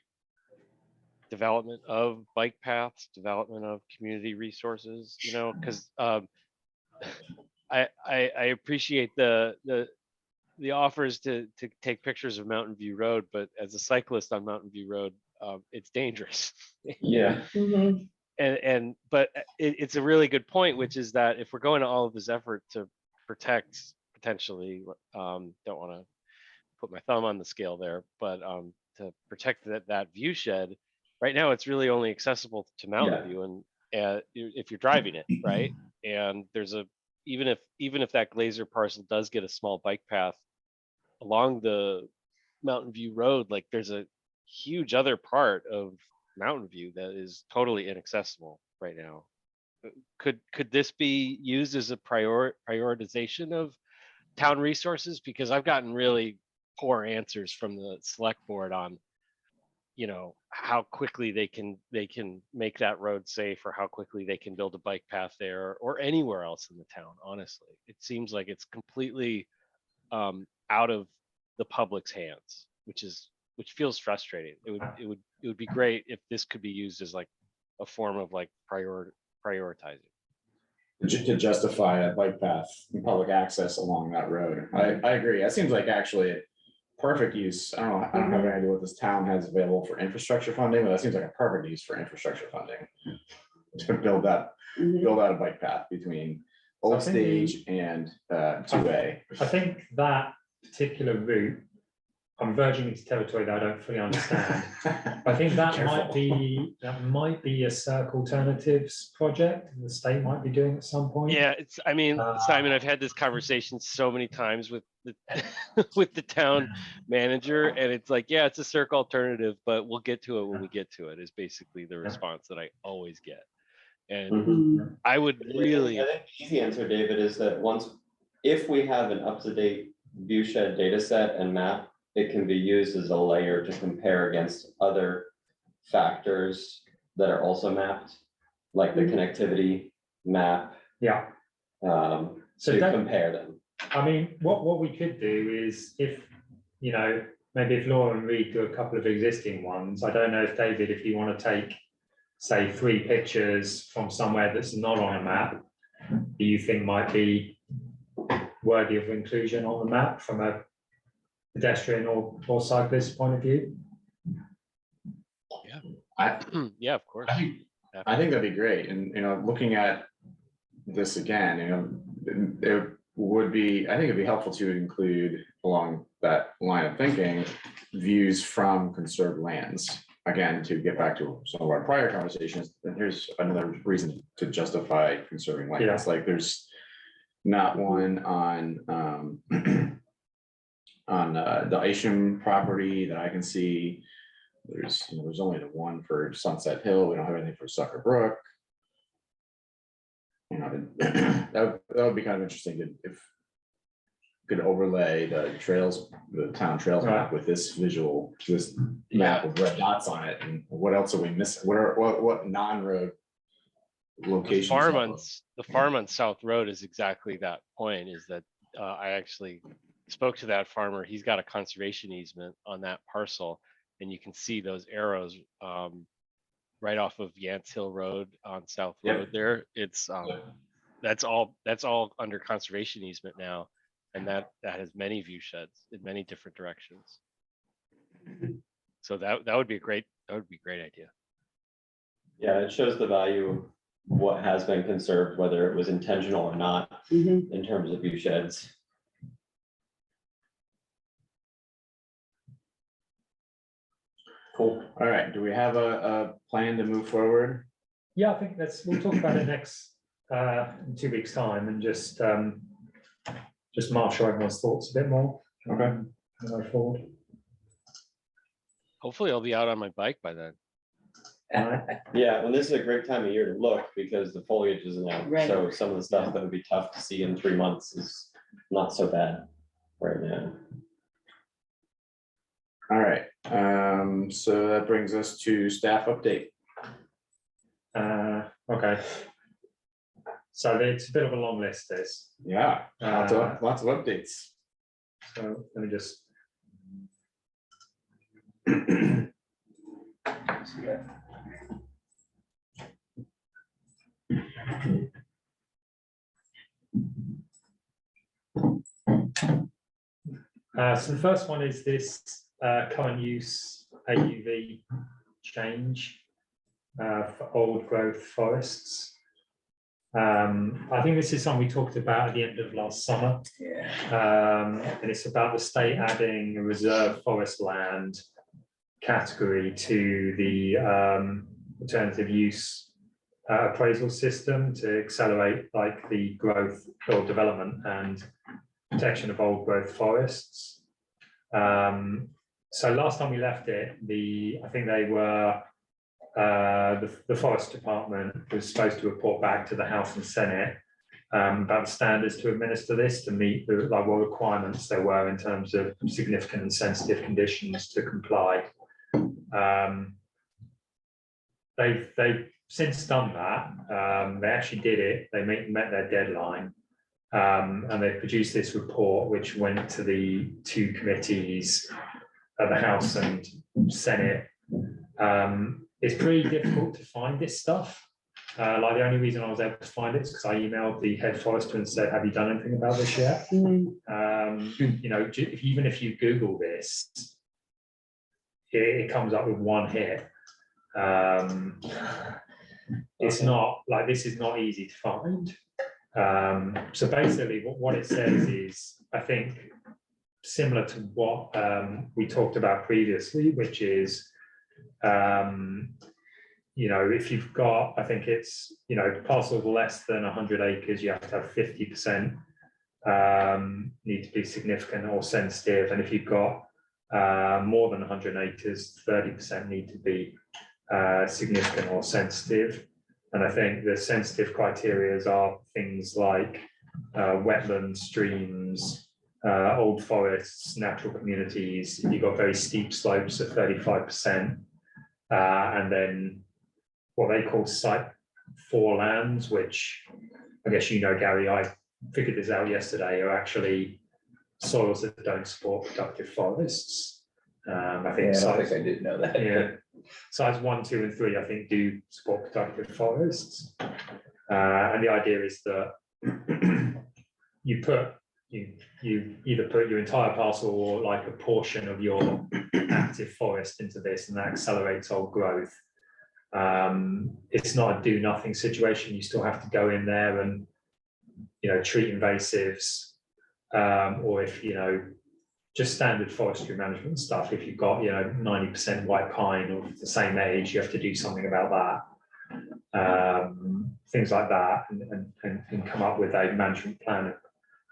development of bike paths, development of community resources, because I appreciate the offers to take pictures of Mountain View Road, but as a cyclist on Mountain View Road, it's dangerous. Yeah. Mhm. But it's a really good point, which is that if we're going to all of this effort to protect potentially, don't want to put my thumb on the scale there, but to protect that view shed, right now it's really only accessible to Mountain View, and if you're driving it, right? And there's even if that Glazer parcel does get a small bike path along the Mountain View Road, like there's a huge other part of Mountain View that is totally inaccessible right now. Could this be used as a prioritization of town resources? Because I've gotten really poor answers from the select board on, how quickly they can make that road safe, or how quickly they can build a bike path there, or anywhere else in the town. Honestly, it seems like it's completely out of the public's hands, which feels frustrating. It would be great if this could be used as like a form of like prioritizing. To justify a bike path and public access along that road. I agree. That seems like actually a perfect use. I don't have any idea what this town has available for infrastructure funding, but that seems like a perfect use for infrastructure funding. To build out a bike path between Old So I think Stage and 2A. I think that particular route, I'm verging into territory that I don't fully understand. I think that might be a Circ Alternatives project the state might be doing at some point. Yeah, Simon, I've had this conversation so many times with the with the town manager, and it's like, yeah, it's a Circ alternative, but we'll get to it when we get to it, is basically the response that I always get. And Mhm. I would really, I think the easy answer, David, is that if we have an up-to-date viewshed data set and map, it can be used as a layer to compare against other factors that are also mapped, like the connectivity map, Yeah. to So that, compare them. I mean, what we could do is maybe if Laura and Reed do a couple of existing ones, I don't know if David, if you want to take, say, 3 pictures from somewhere that's not on a map, do you think might be worthy of inclusion on the map from a pedestrian or cyclist point of view? yeah, of course. I think that'd be great. And, looking at this again, it would be, I think it'd be helpful to include along that line of thinking, views from conserved lands. Again, to get back to some of our prior conversations, and here's another reason to justify conserving lands. Like there's not one on, on the Isham property that I can see. There's, you know, there's only the one for Sunset Hill. We don't have anything for Sucker Brook. You know, that would be kind of interesting if could overlay the trails, the town trails map with this visual, this map with red dots on it, and what else are we missing? What non-road locations? The farm on South Road is exactly that point, is that I actually spoke to that farmer. He's got a conservation easement on that parcel, and you can see those arrows right off of Yance Hill Road on South Road there. It's that's all under conservation easement now. And that has many view sheds in many different directions. So that would be a great idea. Yeah, it shows the value of what has been conserved, whether it was intentional or not, in terms of view sheds. Cool. All right, do we have a plan to move forward? Yeah, I think we'll talk about it next, in 2 weeks' time, and just marshal everyone's thoughts a bit more. Okay. And go forward. Hopefully I'll be out on my bike by then. Yeah, and this is a great time of year to look because the foliage isn't out. Right. So some of the stuff that would be tough to see in 3 months is not so bad right now. All right, so that brings us to staff update. Okay. So it's a bit of a long list, this. Yeah, lots of updates. So let me just. So the first one is this current use AUV change for old growth forests. I think this is something we talked about at the end of last summer. And it's about the state adding a reserve forest land category to the alternative use appraisal system to accelerate like the growth or development and protection of old growth forests. So last time we left it, I think they were the Forest Department was supposed to report back to the House and Senate about the standards to administer this to meet the what requirements there were in terms of significant and sensitive conditions to comply. They've since done that. They actually did it. They met their deadline, and they produced this report, which went to the 2 committees of the House and Senate. It's pretty difficult to find this stuff. Like the only reason I was able to find it is because I emailed the head forester and said, "Have you done anything about this yet?" You know, even if you Google this, it comes up with 1 hit. It's not like this is not easy to find. So basically, what it says is, I think, similar to what we talked about previously, which is. You know, if you've got, I think it's, you know, parcels less than 100 acres, you have to have 50% need to be significant or sensitive. And if you've got more than 100 acres, 30% need to be significant or sensitive. And I think the sensitive criteria are things like wetlands, streams, old forests, natural communities. You've got very steep slopes at 35%. And then what they call Site 4 lands, which I guess you know, Gary, I figured this out yesterday, are actually soils that don't support productive forests. I think I did know that. Yeah, sites 1, 2, and 3, I think, do support productive forests. And the idea is that you either put your entire parcel or like a portion of your active forest into this, and that accelerates old growth. It's not a do nothing situation. You still have to go in there and, you know, treat invasives, or if, you know, just standard forestry management stuff. If you've got, you know, 90% white pine of the same age, you have to do something about things like that, and come up with a management plan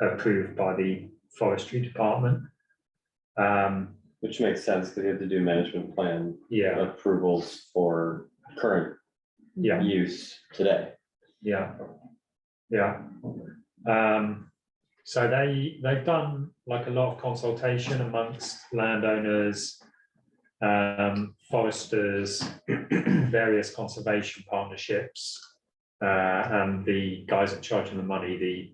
approved by the forestry department. Which makes sense, because you have to do management plan Yeah, approvals for current yeah, use today. yeah, yeah. So they've done like a lot of consultation amongst landowners, foresters, various conservation partnerships, and the guys in charge of the money, the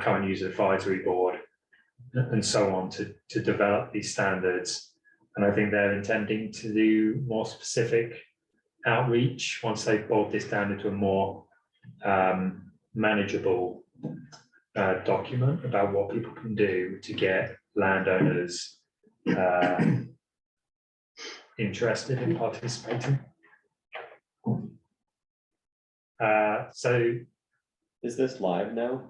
current user advisory board, and so on, to develop these standards. And I think they're intending to do more specific outreach once they've boiled this down into a more manageable document about what people can do to get landowners interested in participating. So Is this live now?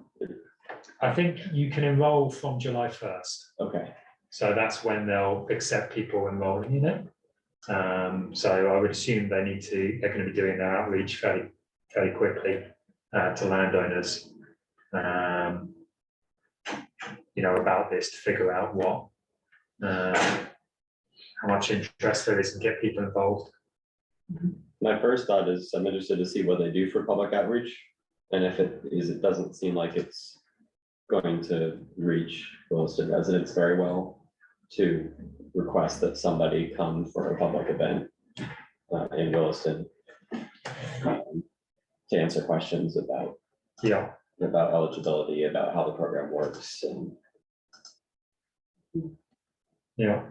I think you can enroll from July 1st. Okay, So that's when they'll accept people enrolling in it. So I would assume they're going to be doing their outreach fairly quickly to landowners. About this, to figure out how much interest there is and get people involved. my first thought is I'm interested to see what they do for public outreach. And if it doesn't seem like it's going to reach Williston residents very well, to request that somebody come for a public event in Williston to answer questions about Yeah, eligibility, about how the program works, and yeah.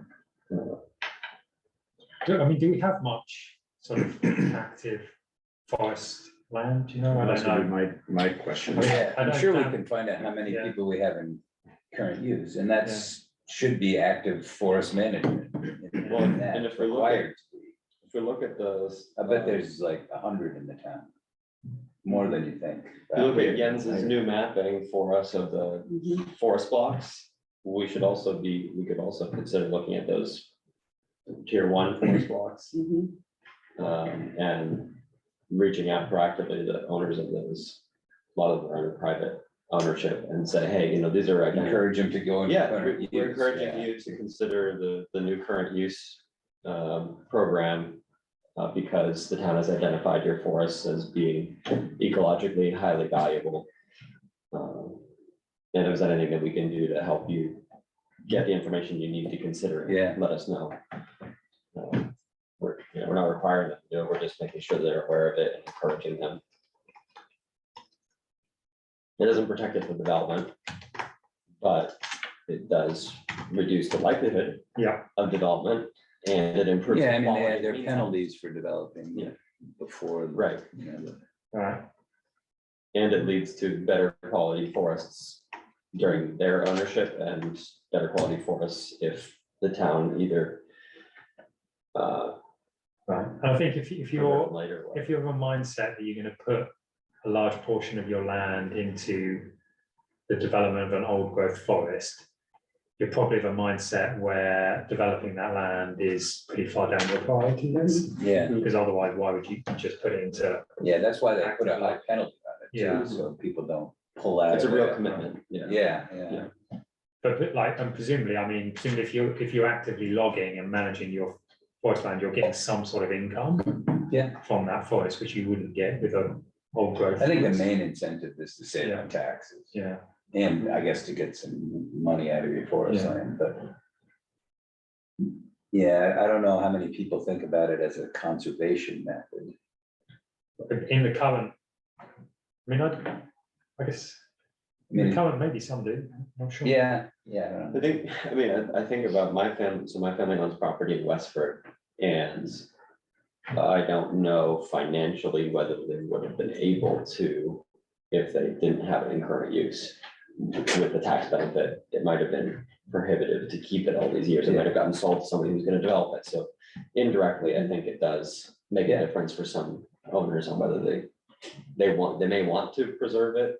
Do we have much sort of active forest land? I That's don't gonna know. be my question. Yeah, I I'm don't sure we doubt- can find out how many Yeah. people we have in current use, and that's, should be active forest management. Well, and if we look at- Required to be. if we look at those. I bet there's like 100 in the town, more than you think. If you look at Jens's new mapping for us of the forest blocks, we could also consider looking at those tier 1 forest blocks, Mhm. and reaching out proactively to the owners of those. A lot of them are under private ownership, and say, hey, these are. Encourage them to go into. Yeah, current we're use, encouraging yeah. you to consider the new current use program, because the town has identified your forests as being ecologically highly valuable. And if there's anything that we can do to help you get the information you need to consider it, Yeah. let us know. We're not requiring them to do it, we're just making sure they're aware of it and encouraging them. It doesn't protect it from development, but it does reduce the likelihood Yeah, of development, and it improves. Yeah, the I mean, quality there are meantime. penalties for developing. Yeah. Before. Right. right. And it leads to better quality forests during their ownership, and better quality forests if the town either. Right. And I think if you're Later. if you have a mindset that you're going to put a large portion of your land into the development of an old growth forest, you're probably of a mindset where developing that land is pretty far down your priority list. Yeah, Because otherwise, why would you just put it into? yeah, that's why they put a high penalty on it Yeah. too, so people don't pull out. It's a of real it. commitment, yeah. Yeah, Yeah. yeah. But like, and presumably, presumably if you're actively logging and managing your forest land, you're getting some sort of income. Yeah. From that forest, which you wouldn't get with an old growth. I think the forest. main incentive is to save Yeah. on taxes. Yeah, And I guess to get some money out of your forest Yeah. land, but. Yeah, I don't know how many people think about it as a conservation method. but in the current, I guess, I in the mean, current, maybe some do, I'm not sure. yeah, I don't know. I think about my family, so my family owns property in Westford, and I don't know financially whether they would have been able to, if they didn't have it in current use. With the tax benefit, it might have been prohibitive to keep it all these years, it might have gotten sold to somebody who's gonna develop it, so indirectly, I think it does make a difference for some owners on whether they may want to preserve it.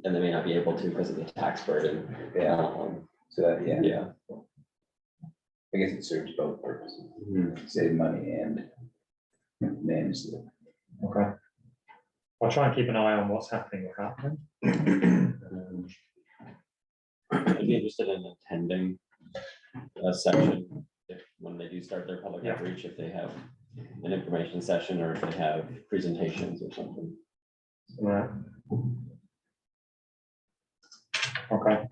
And they may not be able to because of the tax burden. Yeah, so, yeah, Yeah. I guess it serves both purposes, save money and manage it. Okay. I'll try and keep an eye on what's happening with that then. I'd be interested in attending a section if, when they do start their public Yeah. outreach, if they have an information session or if they have presentations or something. Right. Okay.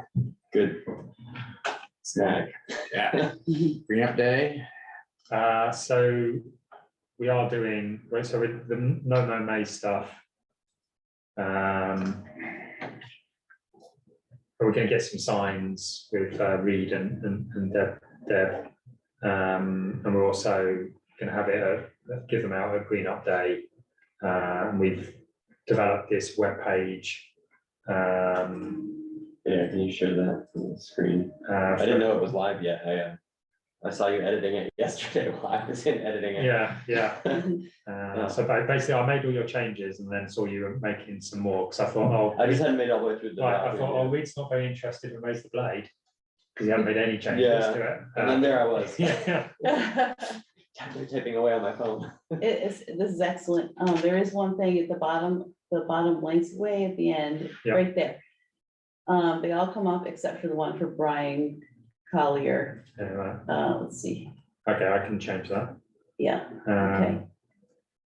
Good snack. Yeah. Green up day. So we are doing, so with the No May stuff. We're going to get some signs with Reed and Deb. And we're also going to have it, give them out a Green Up Day. We've developed this webpage. Yeah, can you share that on the screen? I didn't know it was live yet. I saw you editing it yesterday while I was in editing it. Yeah. So basically, I made all your changes and then saw you were making some more because I thought, oh, I just hadn't made it all the way through the. right, I document thought, yet. oh, Reed's not very interested in Raise the Blade because he hadn't made any changes Yeah. to it. And then there I was, Yeah. typing away on my phone. This is excellent. There is one thing at the bottom links way at the end, Yeah. right there. They all come up except for the one for Brian Collier. Anyway, Let's see. okay, I can change that. Yeah, okay.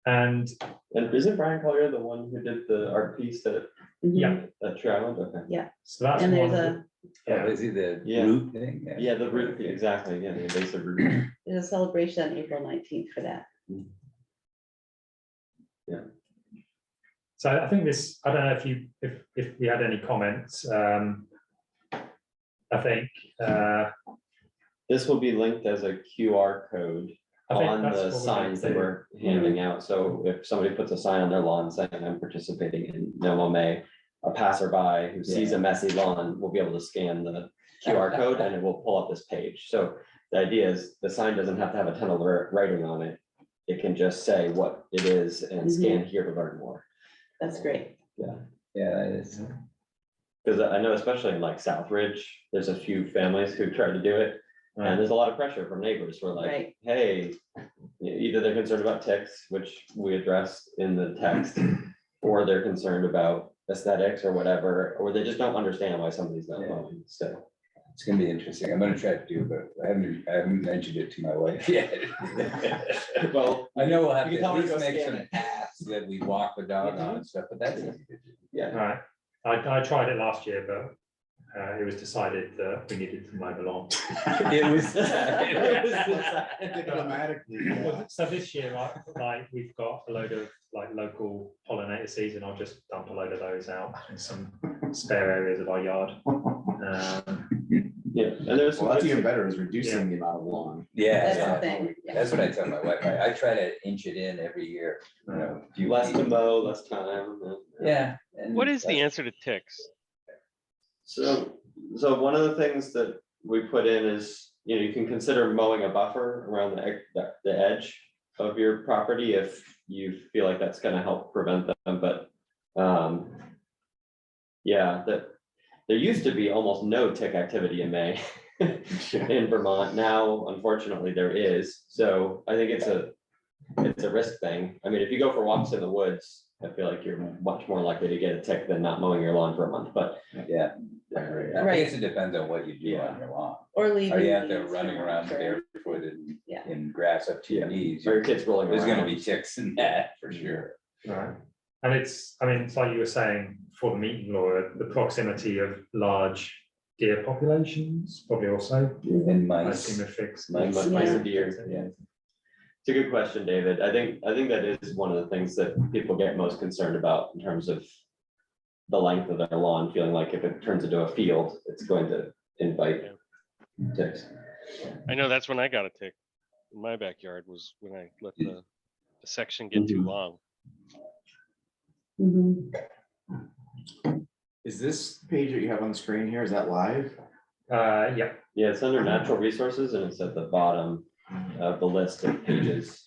And And isn't Brian Collier the one who did the art piece that Mhm. yeah, at Tree Island? Okay. so that's And there's one. Oh, is he the Yeah. root thing? Yeah, the root, exactly. Yeah, the invasive root. There's a celebration on April 19th for that. So I think this, I don't know if we had any comments. I think This will be linked as a QR code on that's the what we're signs that gonna do. we're handing out. So if somebody puts a sign on their lawn saying I'm participating in No May, a passerby who sees a messy lawn will be able to scan the QR code and it will pull up this page. So the idea is the sign doesn't have to have a ton of writing on it. It can just say what it is and scan here to learn more. That's great. Yeah, that is. Because I know especially in like Southridge, there's a few families who try to do it. And there's a lot of pressure from neighbors who are like, Right. hey, either they're concerned about ticks, which we addressed in the text, or they're concerned about aesthetics or whatever, or they just don't understand why somebody's not mowing, so. It's gonna be interesting. I'm gonna try to do, but I haven't mentioned it to my wife yet. Well, I know we'll have you to can tell at her to least go make scan some it. paths that we walk the dog on and stuff, but that's easy to do. Yeah, right, I tried it last year, but it was decided that we needed to mow the lawn. It was. Well, so this year, like we've got a load of like local pollinator seeds, and I'll just dump a load of those out in some spare areas of our yard. yeah, and there's. Well, that's even better, is reducing the amount of lawn. Yeah. That's the yeah. thing. Yeah. That's what I tell my wife. I try to inch it in every year, you know. a few Less to feet. mow, less time. Yeah. and What is the that's- answer to ticks? So one of the things that we put in is, you can consider mowing a buffer around the edge of your property if you feel like that's gonna help prevent them, but yeah, there used to be almost no tick activity in May in Vermont. Now, unfortunately, there is, so I think it's a risk thing. I mean, if you go for walks in the woods, I feel like you're much more likely to get a tick than not mowing your lawn for a month, but Yeah. I Right. guess it depends on what you do on your lawn. Or leaving. Are you out there leaves running for around sure. barefoot and Yeah. in grass up to your knees? or your kids rolling There's gonna around. be ticks in that for sure. Right, and it's like you were saying for the meeting, Laura, the proximity of large deer populations, probably also. And I mice. assume it fixed. Mice and deer, yeah. It's a good question, David. I think that is one of the things that people get most concerned about in terms of the length of their lawn, feeling like if it turns into a field, it's going to invite ticks. I know that's when I got a tick in my backyard, was when I let the section get too long. Mhm. Is this page that you have on the screen here, is that live? Yeah, Yeah, it's under natural resources and it's at the bottom of the list of pages.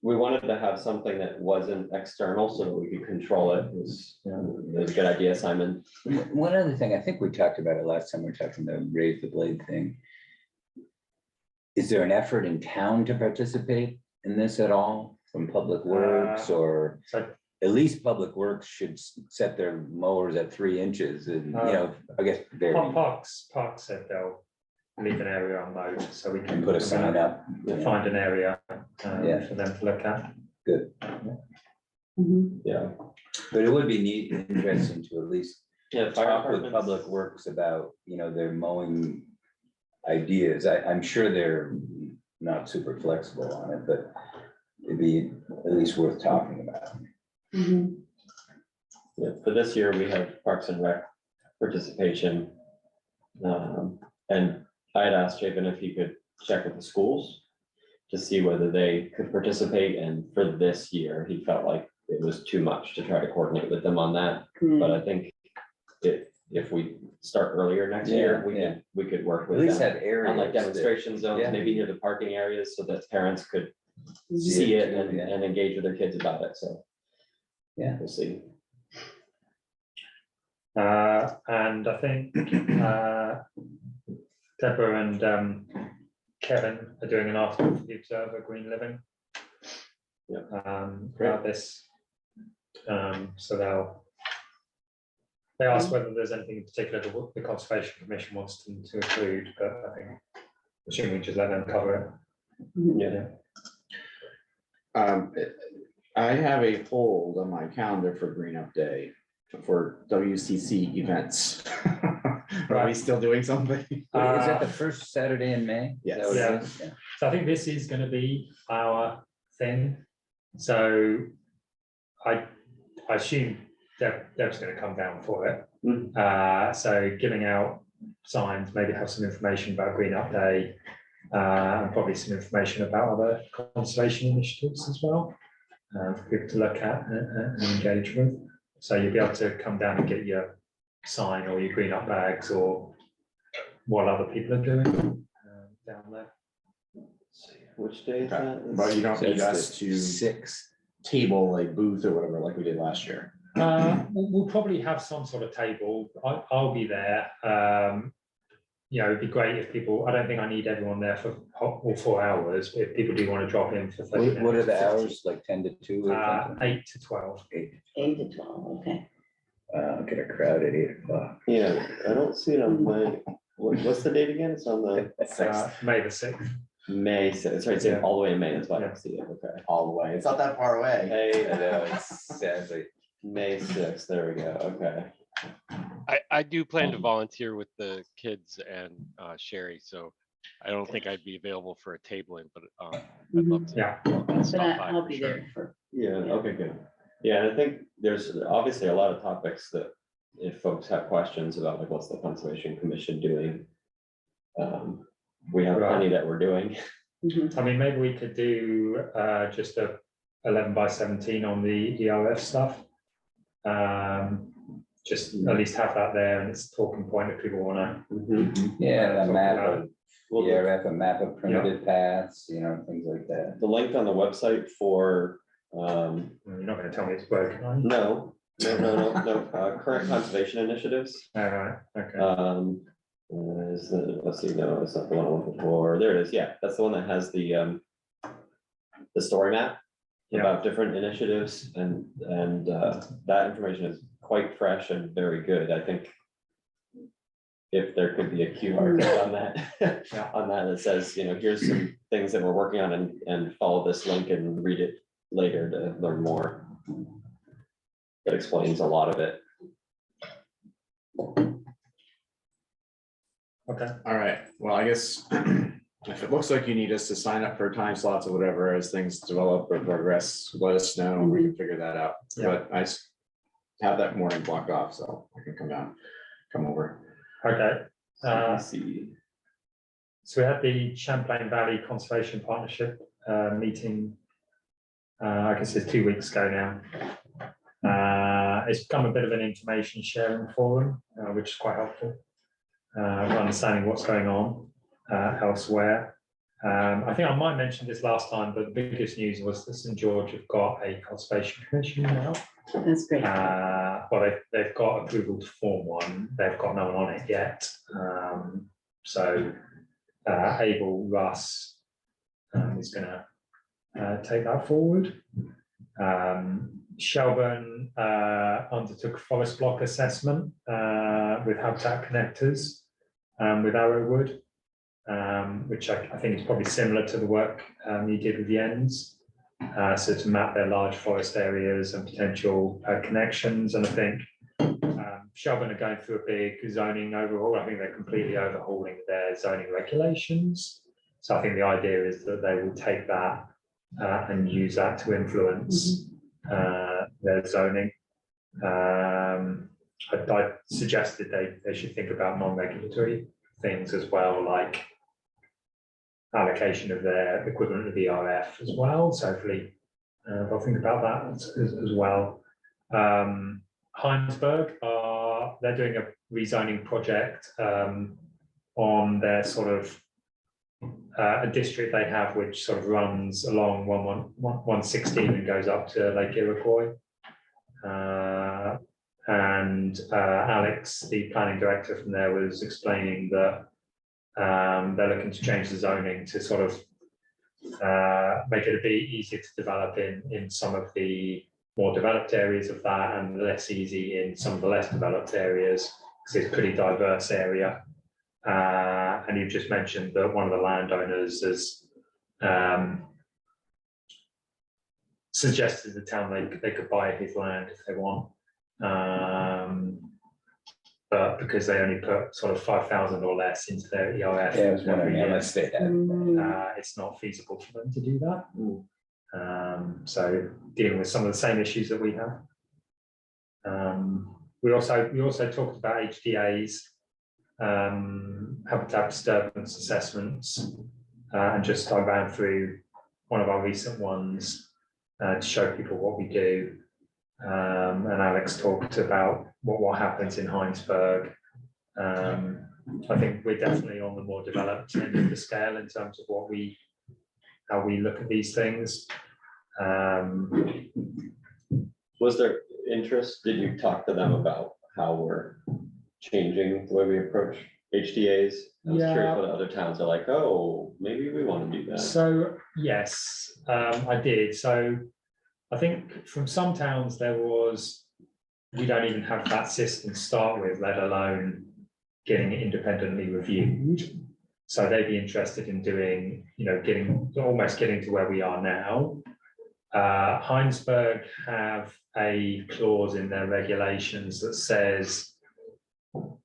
We wanted to have something that wasn't external so that we could control it. It was a good idea, Simon. One other thing, I think we talked about it last time, we were talking the raise the blade thing. Is there an effort in town to participate in this at all from Public Works or? So At least Public Works should set their mowers at 3 inches and, you know, I guess. very- Parks said they'll leave an area unmowed, so we can And put a sign up. find an area Yeah. for them to look at. Good. Mhm. Yeah. But it would be neat, interesting to at least Yeah, fire talk with departments. Public Works about, you know, their mowing ideas. I'm sure they're not super flexible on it, but it'd be at least worth talking about. Mhm. Yeah, for this year, we have Parks and Rec participation. And I had asked Chapin if he could check with the schools to see whether they could participate, and for this year, he felt like it was too much to try to coordinate with them on that. But I think if we start earlier next year, we could work At with least them have areas. on like that- demonstration zones, yeah. maybe near the parking areas, so that parents could Mhm. see it too, yeah. and engage with their kids about it, so. Yeah. We'll see. And I think Deborah and Kevin are doing an article for the Observer Green Living. Yeah. About this. So they asked whether there's anything in particular that the Conservation Commission wants them to include, but I think assuming we just let them cover Mhm. it. I have a hold on my calendar for Green Up Day for WCC events. Are we still doing something? Is that the first Saturday in May? Is that Yes. what it Yeah. is? Yeah. So I think this is going to be our thing. So I assume Deb's going to come down for it. So giving out signs, maybe have some information about Green Up Day, and probably some information about other conservation initiatives as well, for people to look at and engage with. So you'll be able to come down and get your sign or your Green Up bags or what other people are doing down there. Which day is that? But you don't So need it's us the to 6th. table a booth or whatever like we did last year. We'll probably have some sort of table. I'll be there. You know, it'd be great if people, I don't think I need everyone there for all 4 hours, but if people do want to drop in for 30 minutes. What are the hours, like 10 to 2 or something? 8 to 12. 8 to 12, okay. Get a crowd at 8 o'clock. Yeah, I don't see it on my, what's the date again? It's on the May the 6th. May, it's right, it's Yeah. all the way in May, that's why I Yeah. don't see it, okay. All the way. It's not that far away. Hey, I know, it's sadly. May 6th, there we go, okay. I do plan to volunteer with the kids and Sherry, so I don't think I'd be available for a tabling, but I'd love to. Yeah. But stop by I'll for be sure. there for, Yeah, Yeah. okay, good. Yeah, and I think there's obviously a lot of topics that if folks have questions about like what's the Conservation Commission doing. We have Right. plenty that we're doing. Mhm. I mean, maybe we could do just a 11x17 on the ERF stuff. Just at least have that there and it's a talking point if people want Yeah, a Talk map about of, Well, ERF, a map of primitive paths, you know, things like that. the link on the website for, to, you're not going to tell me it's broken, are you? no, current conservation initiatives. All right, okay. Let's see, no, it's not the one I'm looking for. There it is. Yeah, that's the one that has the story map Yeah. about different initiatives and that information is quite fresh and very good. I think if there could be a QR code on that, Yeah. on that says, you know, here's some things that we're working on and follow this link and read it later to learn more. That explains a lot of it. Okay. All right, well, I guess if it looks like you need us to sign up for time slots or whatever, as things develop or progress, let us know, and we can figure that out. Yeah. But have that morning blocked off, so I can come over. Okay. Let's see. So we had the Champlain Valley Conservation Partnership meeting, I guess it's 2 weeks ago now. It's become a bit of an information sharing forum, which is quite helpful for understanding what's going on elsewhere. I think I might mention this last time, but the biggest news was that St. George have got a conservation commission now. That's great. Well, they've got approval to form one. They've got no one on it yet. So Abel Russ is going to take that forward. Shelburne undertook a forest block assessment with Habitat Connectors with Arrowwood, which I think is probably similar to the work you did with Jens. So to map their large forest areas and potential connections. And I think Shelburne are going through a big zoning overhaul. I think they're completely overhauling their zoning regulations. So I think the idea is that they will take that and use that to influence their zoning. I suggested they should think about non-regulatory things as well, like allocation of their equivalent of ERF as well. So hopefully they'll think about that as well. Heinsberg they're doing a rezoning project on their sort of a district they have which sort of runs along 116 and goes up to Lake Iroquois. And Alex, the planning director from there, was explaining that they're looking to change the zoning to sort of make it a bit easier to develop in some of the more developed areas of that and less easy in some of the less developed areas, because it's a pretty diverse area. And you've just mentioned that one of the landowners has suggested to the town they could buy his land if they want. But because they only put sort of 5,000 or less into their ERF, Yeah, I was wondering how much they had. it's not feasible for them to do that. So dealing with some of the same issues that we have. We also talked about HDAs, habitat disturbance assessments, and just I ran through one of our recent ones to show people what we do. And Alex talked about what happens in Heinsberg. I think we're definitely on the more developed end of the scale in terms of how we look at these things. Was there interest? Did you talk to them about how we're changing the way we approach HDAs? I was curious what other towns are like, oh, maybe we want to do that. So yes, I did. So I think from some towns there was, we don't even have that system to start with, let alone getting it independently reviewed. So they'd be interested in doing, almost getting to where we are now. Heinsberg have a clause in their regulations that says,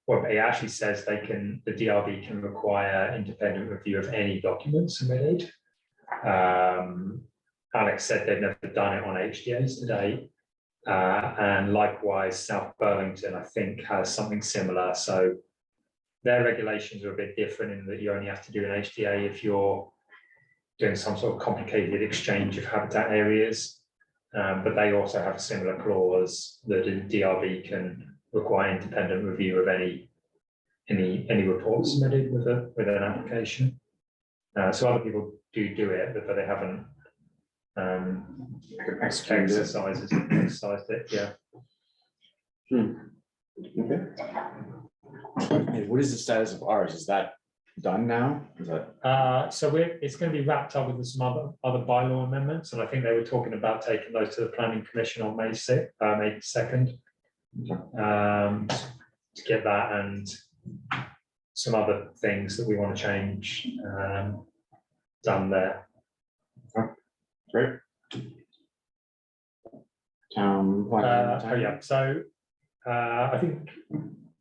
well, it actually says the DRB can require independent review of any document submitted. Alex said they've never done it on HDAs to date. And likewise, South Burlington, I think, has something similar. So their regulations are a bit different in that you only have to do an HDA if you're doing some sort of complicated exchange of habitat areas. But they also have a similar clause that the DRB can require independent review of any report submitted with an application. So other people do it, but they haven't exercised it. Yeah. Okay. What is the status of ours? Is that done now? Is that So it's going to be wrapped up with some other bylaw amendments, and I think they were talking about taking those to the Planning Commission on May 2nd to get that and some other things that we want to change done there. great? Town planning. Yeah. So I think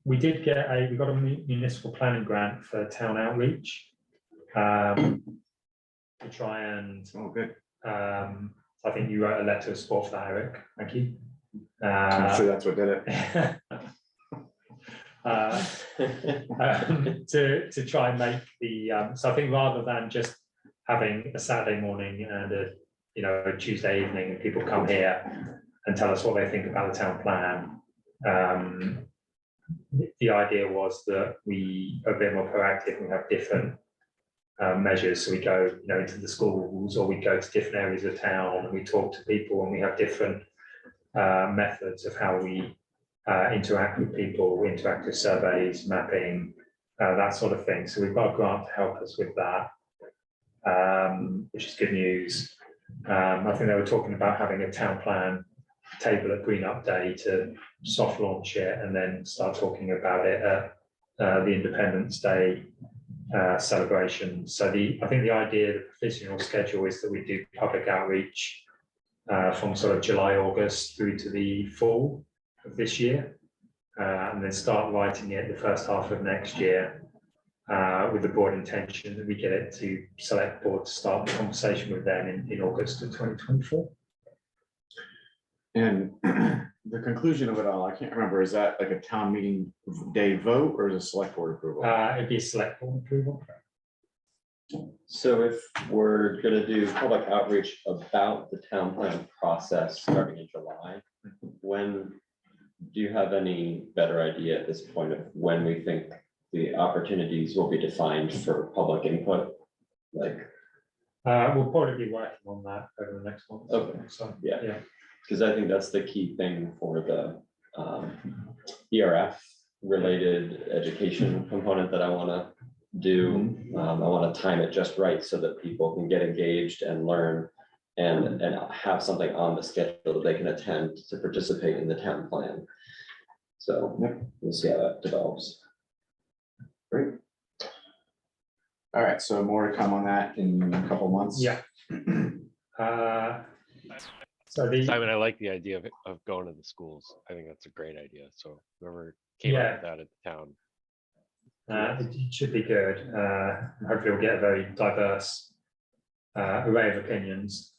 we got a municipal planning grant for town outreach to try and. Oh, good. I think you wrote a letter of support for that, Eric. Thank you. I'm sure that's what did it. To try and make the so I think rather than just having a Saturday morning and a Tuesday evening and people come here and tell us what they think about the town plan, the idea was that we are a bit more proactive and have different measures. So we go into the schools, or we go to different areas of town and we talk to people, and we have different methods of how we interact with people, interactive surveys, mapping, that sort of thing. So we've got a grant to help us with that, which is good news. I think they were talking about having a town plan table at Green Up Day to soft launch it and then start talking about it at the Independence Day celebration. So I think the idea, the provisional schedule is that we do public outreach from sort of July, August through to the fall of this year, and then start writing it the first half of next year, with the broad intention that we get it to select board to start the conversation with them in August of 2024. And the conclusion of it all, I can't remember, is that like a town meeting day vote or is it select board approval? It'd be a select board approval. So if we're gonna do public outreach about the town plan process starting in July, when, do you have any better idea at this point of when we think the opportunities will be defined for public input? Like, We'll probably be working on that over the next month. Okay. So, yeah, yeah. because I think that's the key thing for the ERF related education component that I want to do. I want to time it just right so that people can get engaged and learn and have something on the schedule that they can attend to participate in the town plan. So we'll see how that develops. Great. All right, so more to come on that in a couple months. Yeah. So Simon, I like the idea of going to the schools. I think that's a great idea. So whoever came up with that at the town. it should be good. Hopefully we'll get a very diverse array of opinions.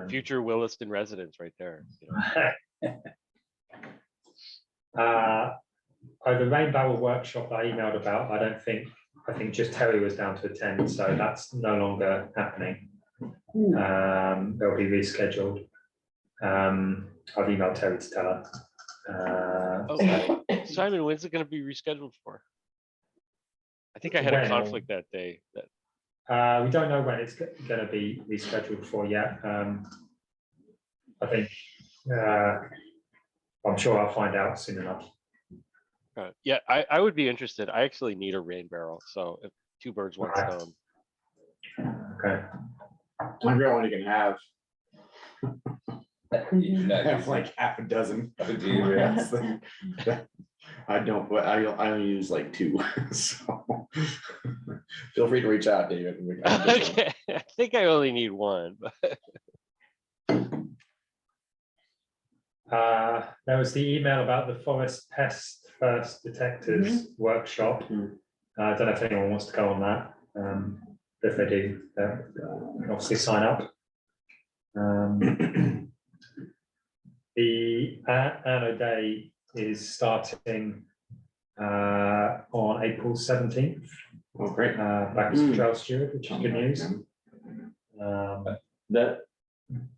Future Williston residents right there. You know. The rain barrel workshop that I emailed about, I think just Terry was down to attend, so that's no longer happening. They'll be rescheduled. I've emailed Terry to tell her. Simon, when's it going to be rescheduled for? I think I had a conflict that day. We don't know when it's going to be rescheduled for yet. I think I'm sure I'll find out soon enough. Yeah, I would be interested. I actually need a rain barrel, so if two birds, one stone. Okay. I figure one you can have. You I have like half a dozen. I don't, but I only use like 2. So feel free to reach out, David. Okay, I think I only need 1. But There was the email about the forest pest first detectors workshop. I don't know if anyone wants to go on that. If they do, obviously sign up. The Anno Day is starting on April 17th. Oh, great. Back to Trail Steward, which is good news. That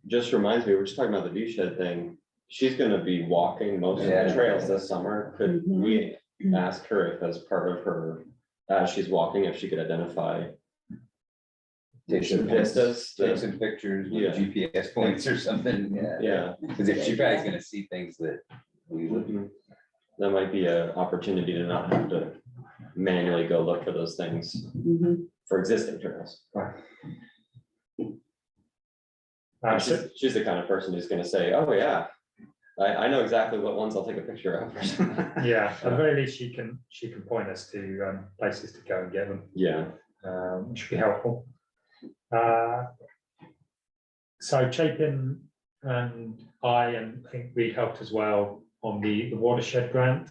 just reminds me, we're just talking about the view shed thing. She's gonna be walking most of the trails this summer. Could we ask her if as part of her, as she's walking, if she could identify Take some vistas, take some pictures with Yeah. GPS points or something, yeah, because if she probably gonna see things that we wouldn't. that might be an opportunity to not have to manually go look for those things for existing trails. She's the kind of person who's gonna say, oh yeah, I know exactly what ones I'll take a picture of. Yeah, at the very least, she can point us to places to go and get them. Yeah. Which would be helpful. So Chapin and I think we helped as well on the watershed grant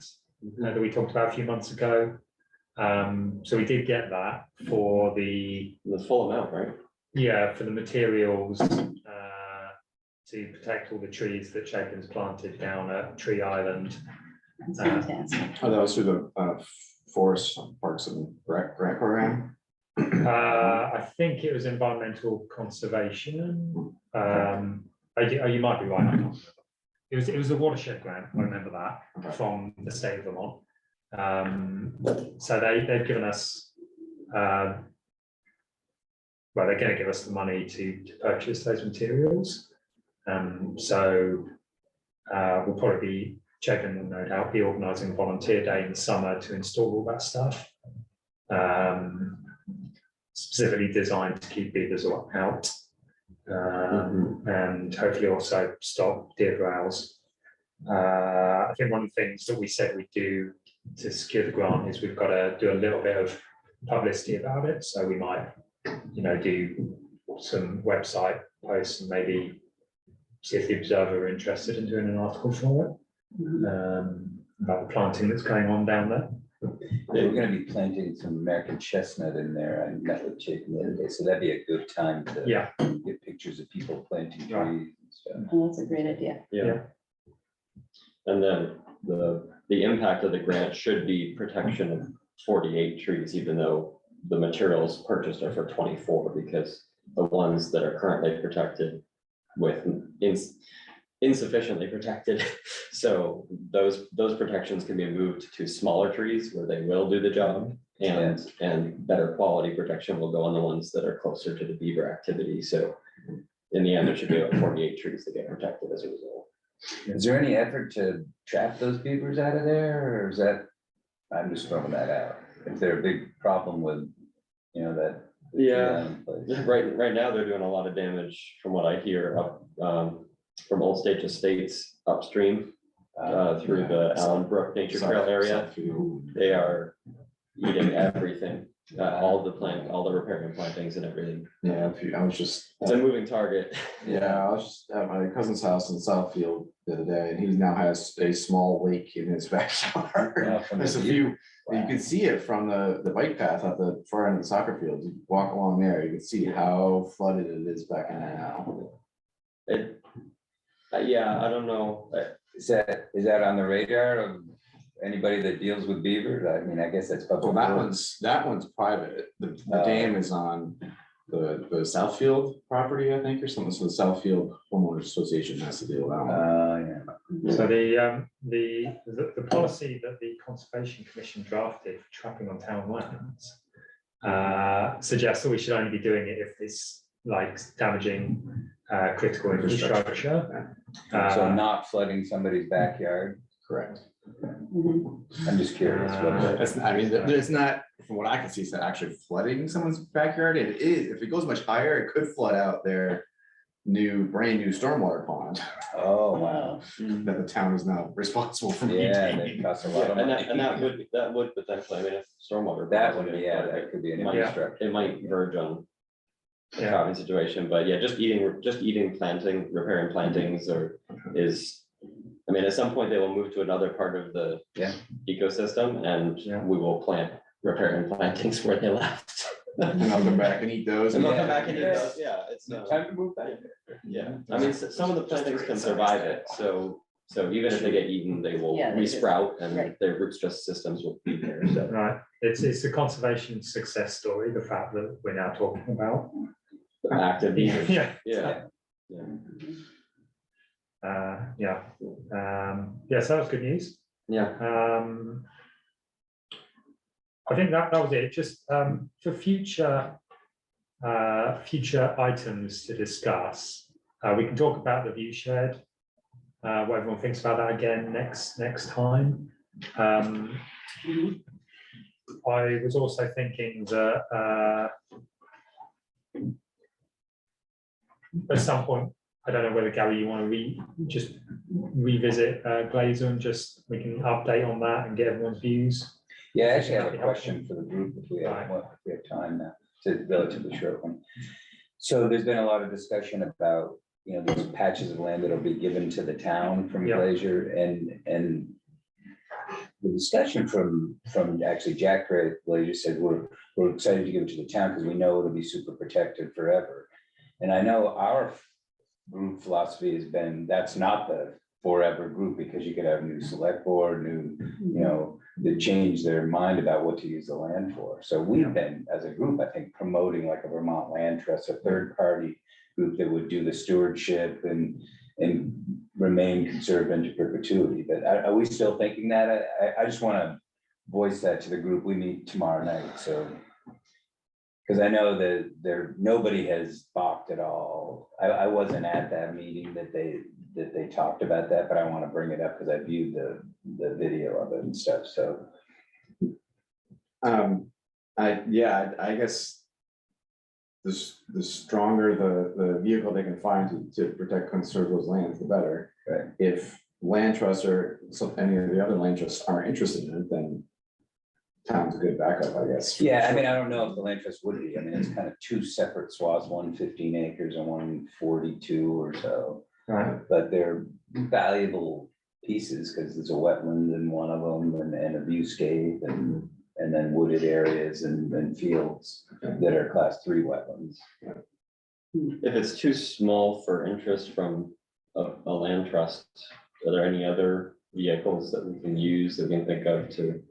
that we talked about a few months ago. So we did get that for the full amount, right? Yeah, for the materials to protect all the trees that Chapin's planted down at Tree Island. That's fantastic. Oh, that was through the Forest Parks and Rec program. I think it was environmental conservation. You might be right. I can't remember. It was a watershed grant. I remember that from the state of Vermont. So they've given us. Well, they're going to give us the money to purchase those materials. So we'll probably be checking them, no doubt, be organising a volunteer day in the summer to install all that stuff. specifically designed to keep beavers out. And hopefully also stop deer browse. I think one of the things that we said we'd do to secure the grant is we've got to do a little bit of publicity about it. So we might, do some website posts and maybe see if the Observer are interested in doing an article for it, about the planting that's going on down there. We're gonna be planting some American chestnut in there. I met with Jake the other day, so that'd be a good time to get pictures of people planting trees and stuff. Oh, that's a great idea. Yeah. And then the impact of the grant should be protection of 48 trees, even though the materials purchased are for 24, because the ones that are currently protected with insufficiently protected. So those protections can be moved to smaller trees where they will do the job, and better quality protection will go on the ones that are closer to the beaver activity. So in the end, there should be about 48 trees that get protected as a result. Is there any effort to trap those beavers out of there, or is that, I'm just throwing that out? If they're a big problem with, that. Yeah, right now they're doing a lot of damage from what I hear up from Old State Estates upstream through the Allen Brook Nature Trail area. They are eating everything, all the riparian plantings and everything. Yeah, I was just. It's a moving target. Yeah, I was just at my cousin's house in Southfield the other day, and he now has a small lake in his backyard. There's a few, you can see it from the bike path at the far end of the soccer field. You walk along there, you can see how flooded it is back in there now. Yeah, I don't know. Is that on the radar of anybody that deals with beavers? I mean, I guess that's Well, public. that one's private. The dam is on the Southfield property, I think, or something. So the Southfield Homeowners Association has to deal with that one. So the policy that the Conservation Commission drafted for trapping on town lands suggests that we should only be doing it if it's like damaging critical infrastructure. So not flooding somebody's backyard. Correct. I'm just curious. There's not, from what I can see, it's not actually flooding someone's backyard. It is, if it goes much higher, it could flood out their brand new stormwater pond Oh, wow. that the town is now responsible for Yeah, maintaining. that costs a lot of And money. that would potentially, I mean, if stormwater. That would, that could be an Might- infrastructure. It might verge on a Yeah. trapping situation, but yeah, just eating riparian plantings I mean, at some point they will move to another part of the ecosystem, and we will plant riparian plantings where they left. And I'll come back and eat those. And they'll Yeah. come back and eat those, yeah, it's, Time to move back. yeah, I mean, some of the plantings can survive it, so even if they get eaten, they will Yeah, they just- resprout and right. their root stress systems will be there, so. Right, it's a conservation success story, the fact that we're now talking about. Active beavers, Yeah. yeah. So that was good news. Yeah, I think that was it, just for future items to discuss. We can talk about the view shed, what everyone thinks about that again next time. I was also thinking that at some point, I don't know whether Gary, you want to just revisit Glazer and just we can update on that and get everyone's views. Yeah, I actually have a question for the group if we have, Right. if we have time now. It's a relatively short one. So there's been a lot of discussion about, these patches of land that'll be given to the town from Yeah. Glacier and the discussion from actually Jack Craig Glacier said, we're excited to give it to the town because we know it'll be super protected forever. And I know our group philosophy has been, that's not the forever group, because you could have new select board, that change their mind about what to use the land for. So we've been, as a group, I think, promoting like a Vermont Land Trust, a third party group that would do the stewardship and remain conserved into perpetuity. But are we still thinking that? I just want to voice that to the group. We meet tomorrow night, so. Because I know that nobody has balked at all. I wasn't at that meeting that they talked about that, but I want to bring it up because I viewed the video of it and stuff, so. I guess the stronger the vehicle they can find to protect, conserve those lands, the better. Right. If land trusts or any of the other land trusts aren't interested in it, then town's a good backup, I guess. Yeah, I mean, I don't know if the land trust would be, I mean, it's kind of two separate swaths, one 15 acres and one 42 or so. Right. But they're valuable pieces because there's a wetland in one of them and a viewscape and then wooded areas and fields that are class 3 wetlands. If it's too small for interest from a land trust, are there any other vehicles that we can use that we can think of to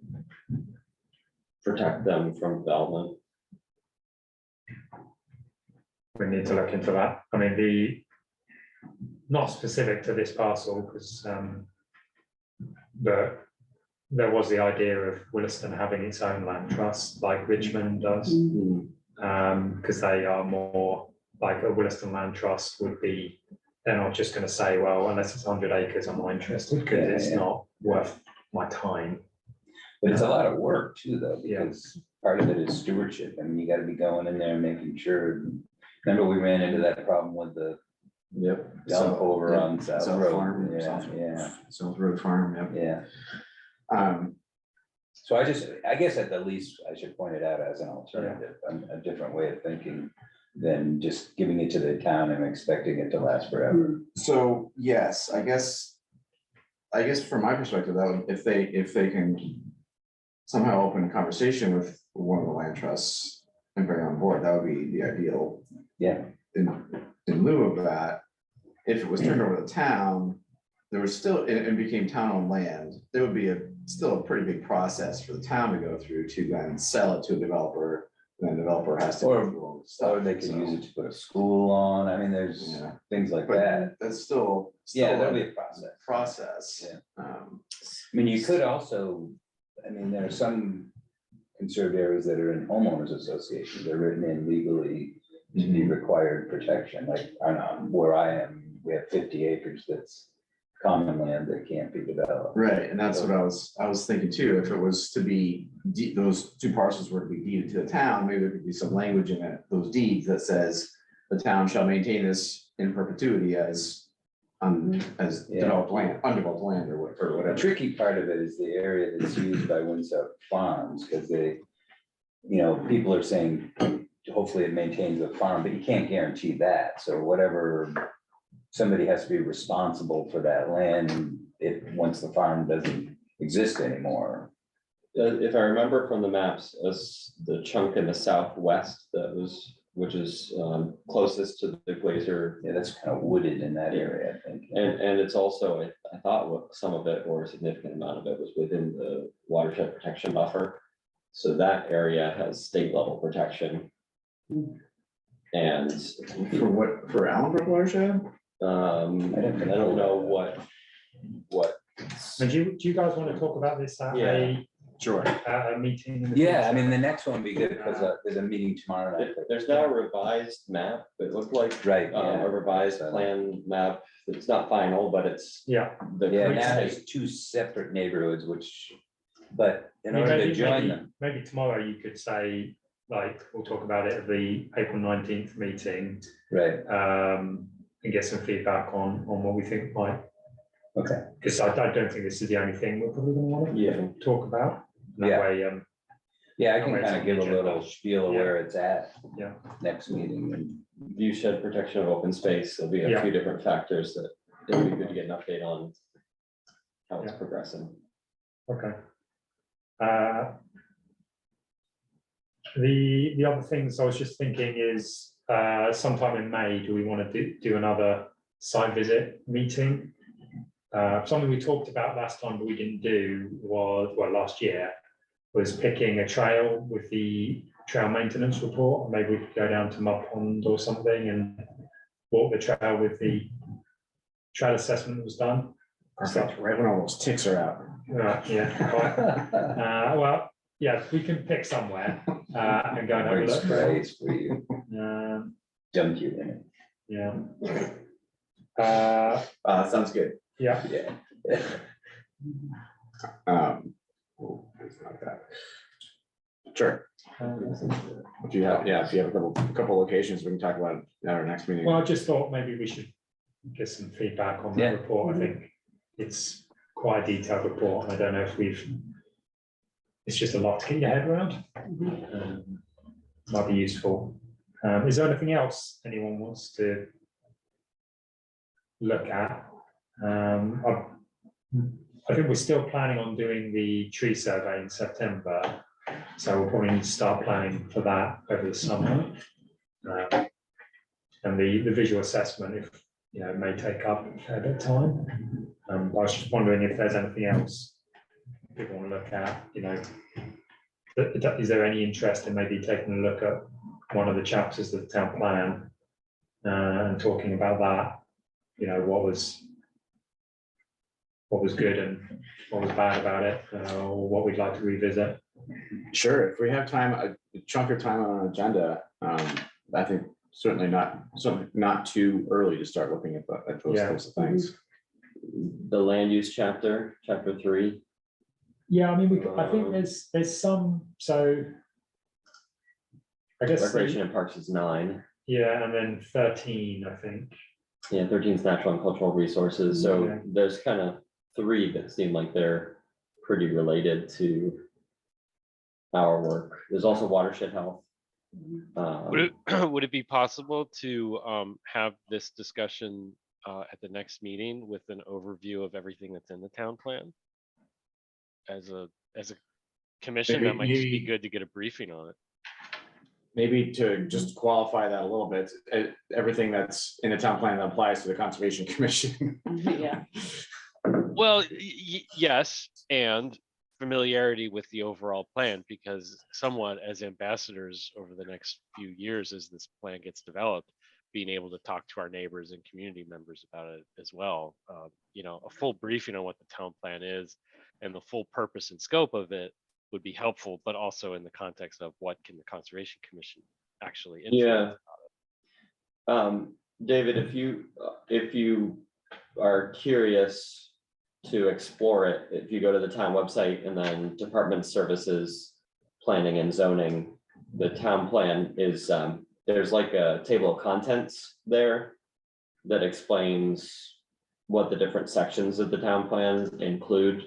protect them from development? We need to look into that. I mean, not specific to this parcel, because, but there was the idea of Williston having its own land trust, like Richmond does. Because they are more like a Williston land trust would be, they're not just gonna say, well, unless it's 100 acres, I'm not interested, because Yeah, it's yeah. not worth my time. But it's a lot of work too, though, Yeah. because part of it is stewardship. I mean, you gotta be going in there and making sure. Remember, we ran into that problem with the Yep. dump over on South Road. Farm, Yeah, South Road Farm, yep. yeah. So I guess at the least, I should point it out as an alternative, a different way of thinking than just giving it to the town and expecting it to last forever. So, yes, I guess from my perspective, that would, if they can somehow open a conversation with one of the land trusts and bring on board, that would be the ideal. Yeah, In lieu of that, if it was turned over to the town, there was still, it became town-owned land, there would be still a pretty big process for the town to go through to then sell it to a developer. And then the developer has to. go through all the stuff, or they could so, use it to put a school on. I mean, there's Yeah. things like that. But that's still. Yeah, still there'll be a process. Process. Yeah. Yeah. I mean, you could also, I mean, there are some conserved areas that are in homeowners associations, they're written in legally to be required protection, like, I know, where I am, we have 50 acres that's common land that can't be developed. Right, and that's what I was thinking too, if it was to be, those two parcels were to be deeded to the town, maybe there could be some language in it, those deeds that says the town shall maintain this in perpetuity as developed land, undeveloped land or The whatever. tricky part of it is the area that's used by Winsouth Farms, because they, people are saying, hopefully it maintains the farm, but you can't guarantee that, so whatever. Somebody has to be responsible for that land once the farm doesn't exist anymore. If I remember from the maps, as the chunk in the southwest which is closest to the glacier. Yeah, that's kind of wooded in that area, I think. And it's also, I thought some of it, or a significant amount of it, was within the watershed protection buffer. So that area has state level protection. And For what, for Allenbrook watershed? I don't know what. And do you guys want to talk about this at Sure. a meeting? in the Yeah, I future? mean, the next one would be good because there's a meeting tomorrow night. There's now a revised map, it looked like. Right, yeah. A revised plan map, it's not final, but it's. Yeah. The Yeah, current now state. there's two separate neighborhoods, but in I mean, order to join them, Maybe tomorrow you could say, like, we'll talk about it at the April 19th meeting, right, and get some feedback on what we think might, okay, because I don't think this is the only thing we're probably gonna want to talk about. That Yeah. way, yeah, I can Alright, kind so of give a agenda. little spiel of Yeah. where it's at. Yeah. Next meeting, and View shed protection of open space, there'll be a Yeah. few different factors that it would be good to get an update on. How it's Yeah. progressing. okay. The other things I was just thinking is, sometime in May, do we want to do another site visit meeting? Something we talked about last time, but we didn't do was, well, last year, was picking a trail with the trail maintenance report. Maybe we could go down to Mud Pond or something and walk the trail with the trail assessment that was done. Perfect, right when all those ticks are out. Yeah, quite. Well, yeah, we can pick somewhere and go and have a bring look. sprays for you, dump you in it. Yeah. Sounds good. Yeah, Yeah. It's not that. Sure. If you have, yeah, if you have a couple locations, we can talk about it at our next meeting. Well, I just thought maybe we should get some feedback on Yeah. that report. I think it's quite a detailed report. I don't know if it's just a lot to get your head around. Might be useful. Is there anything else anyone wants to look at? I think we're still planning on doing the tree survey in September, so we'll probably need to start planning for that over the summer. And the visual assessment, if you know, may take up a fair bit of time. I was just wondering if there's anything else people want to look at. You know, is there any interest in maybe taking a look at one of the chapters of the town plan and talking about that? You know, what was good and what was bad about it, or what we'd like to revisit. Sure, if we have time, a chunk of time on an agenda, I think certainly not too early to start looking at those Yeah. types of things. The land use chapter 3. Yeah, I mean, I think there's some, so I guess, Recreation and Parks is 9. yeah, and then 13, I think. Yeah, 13 is natural and cultural resources. So Okay. there's kind of 3 that seem like they're pretty related to our work. There's also watershed health. Would it be possible to have this discussion at the next meeting with an overview of everything that's in the town plan? As a commission, that might just be Maybe- good to get a briefing on it. Maybe to just qualify that a little bit, everything that's in the town plan that applies to the Conservation Commission. Yeah. Well, yes, and familiarity with the overall plan, because somewhat as ambassadors over the next few years, as this plan gets developed, being able to talk to our neighbors and community members about it as well. You know, a full briefing on what the town plan is and the full purpose and scope of it would be helpful, but also in the context of what can the Conservation Commission actually influence. David, if you are curious to explore it, if you go to the town website and then Department Services, Planning and Zoning, the town plan is, there's like a table of contents there that explains what the different sections of the town plan include.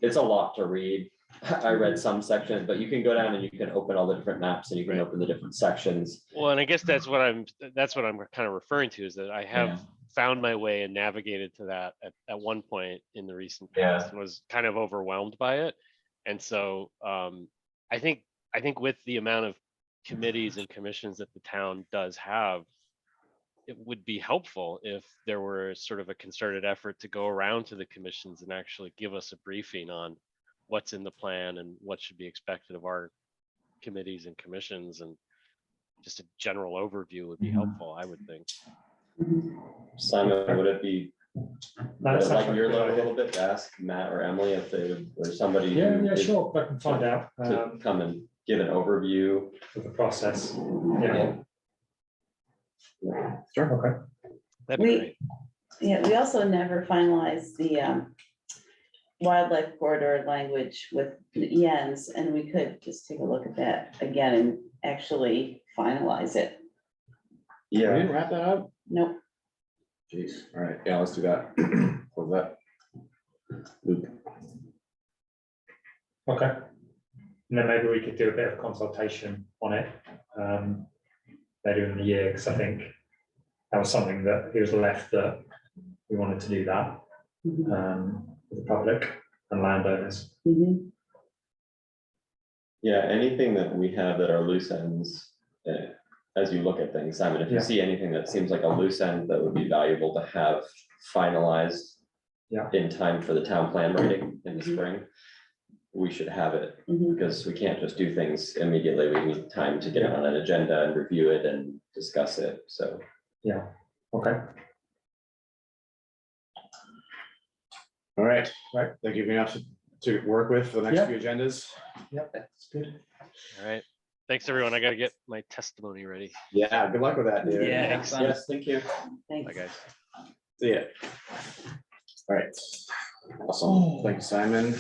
It's a lot to read. I read some sections, but you can go down and you can open all the different maps and you can open the different sections. Well, and I guess that's what I'm kind of referring to, is that I have found my way and navigated to that at one point in the recent past and was kind of overwhelmed by it. And so I think with the amount of committees and commissions that the town does have, it would be helpful if there were sort of a concerted effort to go around to the commissions and actually give us a briefing on what's in the plan and what should be expected of our committees and commissions, and just a general overview would be helpful, I would think. Simon, would it be That's like actually your a good level a idea. little bit to ask Matt or Emily if they would, or somebody Yeah, who yeah, is sure, I can find out to come and give an overview? of the process. Yeah. Sure. Okay. That'd be We- great. Yeah, we also never finalized the wildlife corridor language with the ENs, and we could just take a look at that again and actually finalize it. We didn't wrap that up? Nope. Jeez, all right, yeah, let's do that. Close that loop. Okay. And then maybe we could do a bit of consultation on it later in the year, because I think that was something that it was left that we wanted to do that with the public and landowners. Mhm. Yeah, anything that we have that are loose ends, as you look at things, Simon, if you Yeah. see anything that seems like a loose end that would be valuable to have finalized Yeah. in time for the town plan writing in the spring, we should have it, Mhm. because we can't just do things immediately. We need time to get it on an agenda and review it and discuss it, so. Yeah, okay. All right, Right. that gives me enough to work with for the next Yep. few agendas. Yep, that's good. All right. Thanks, everyone. I got to get my testimony ready. Yeah, good luck with that, David. Yeah. Yes, thank you. Bye, Thanks. guys. See ya. All right. Awesome. Thank you, Simon.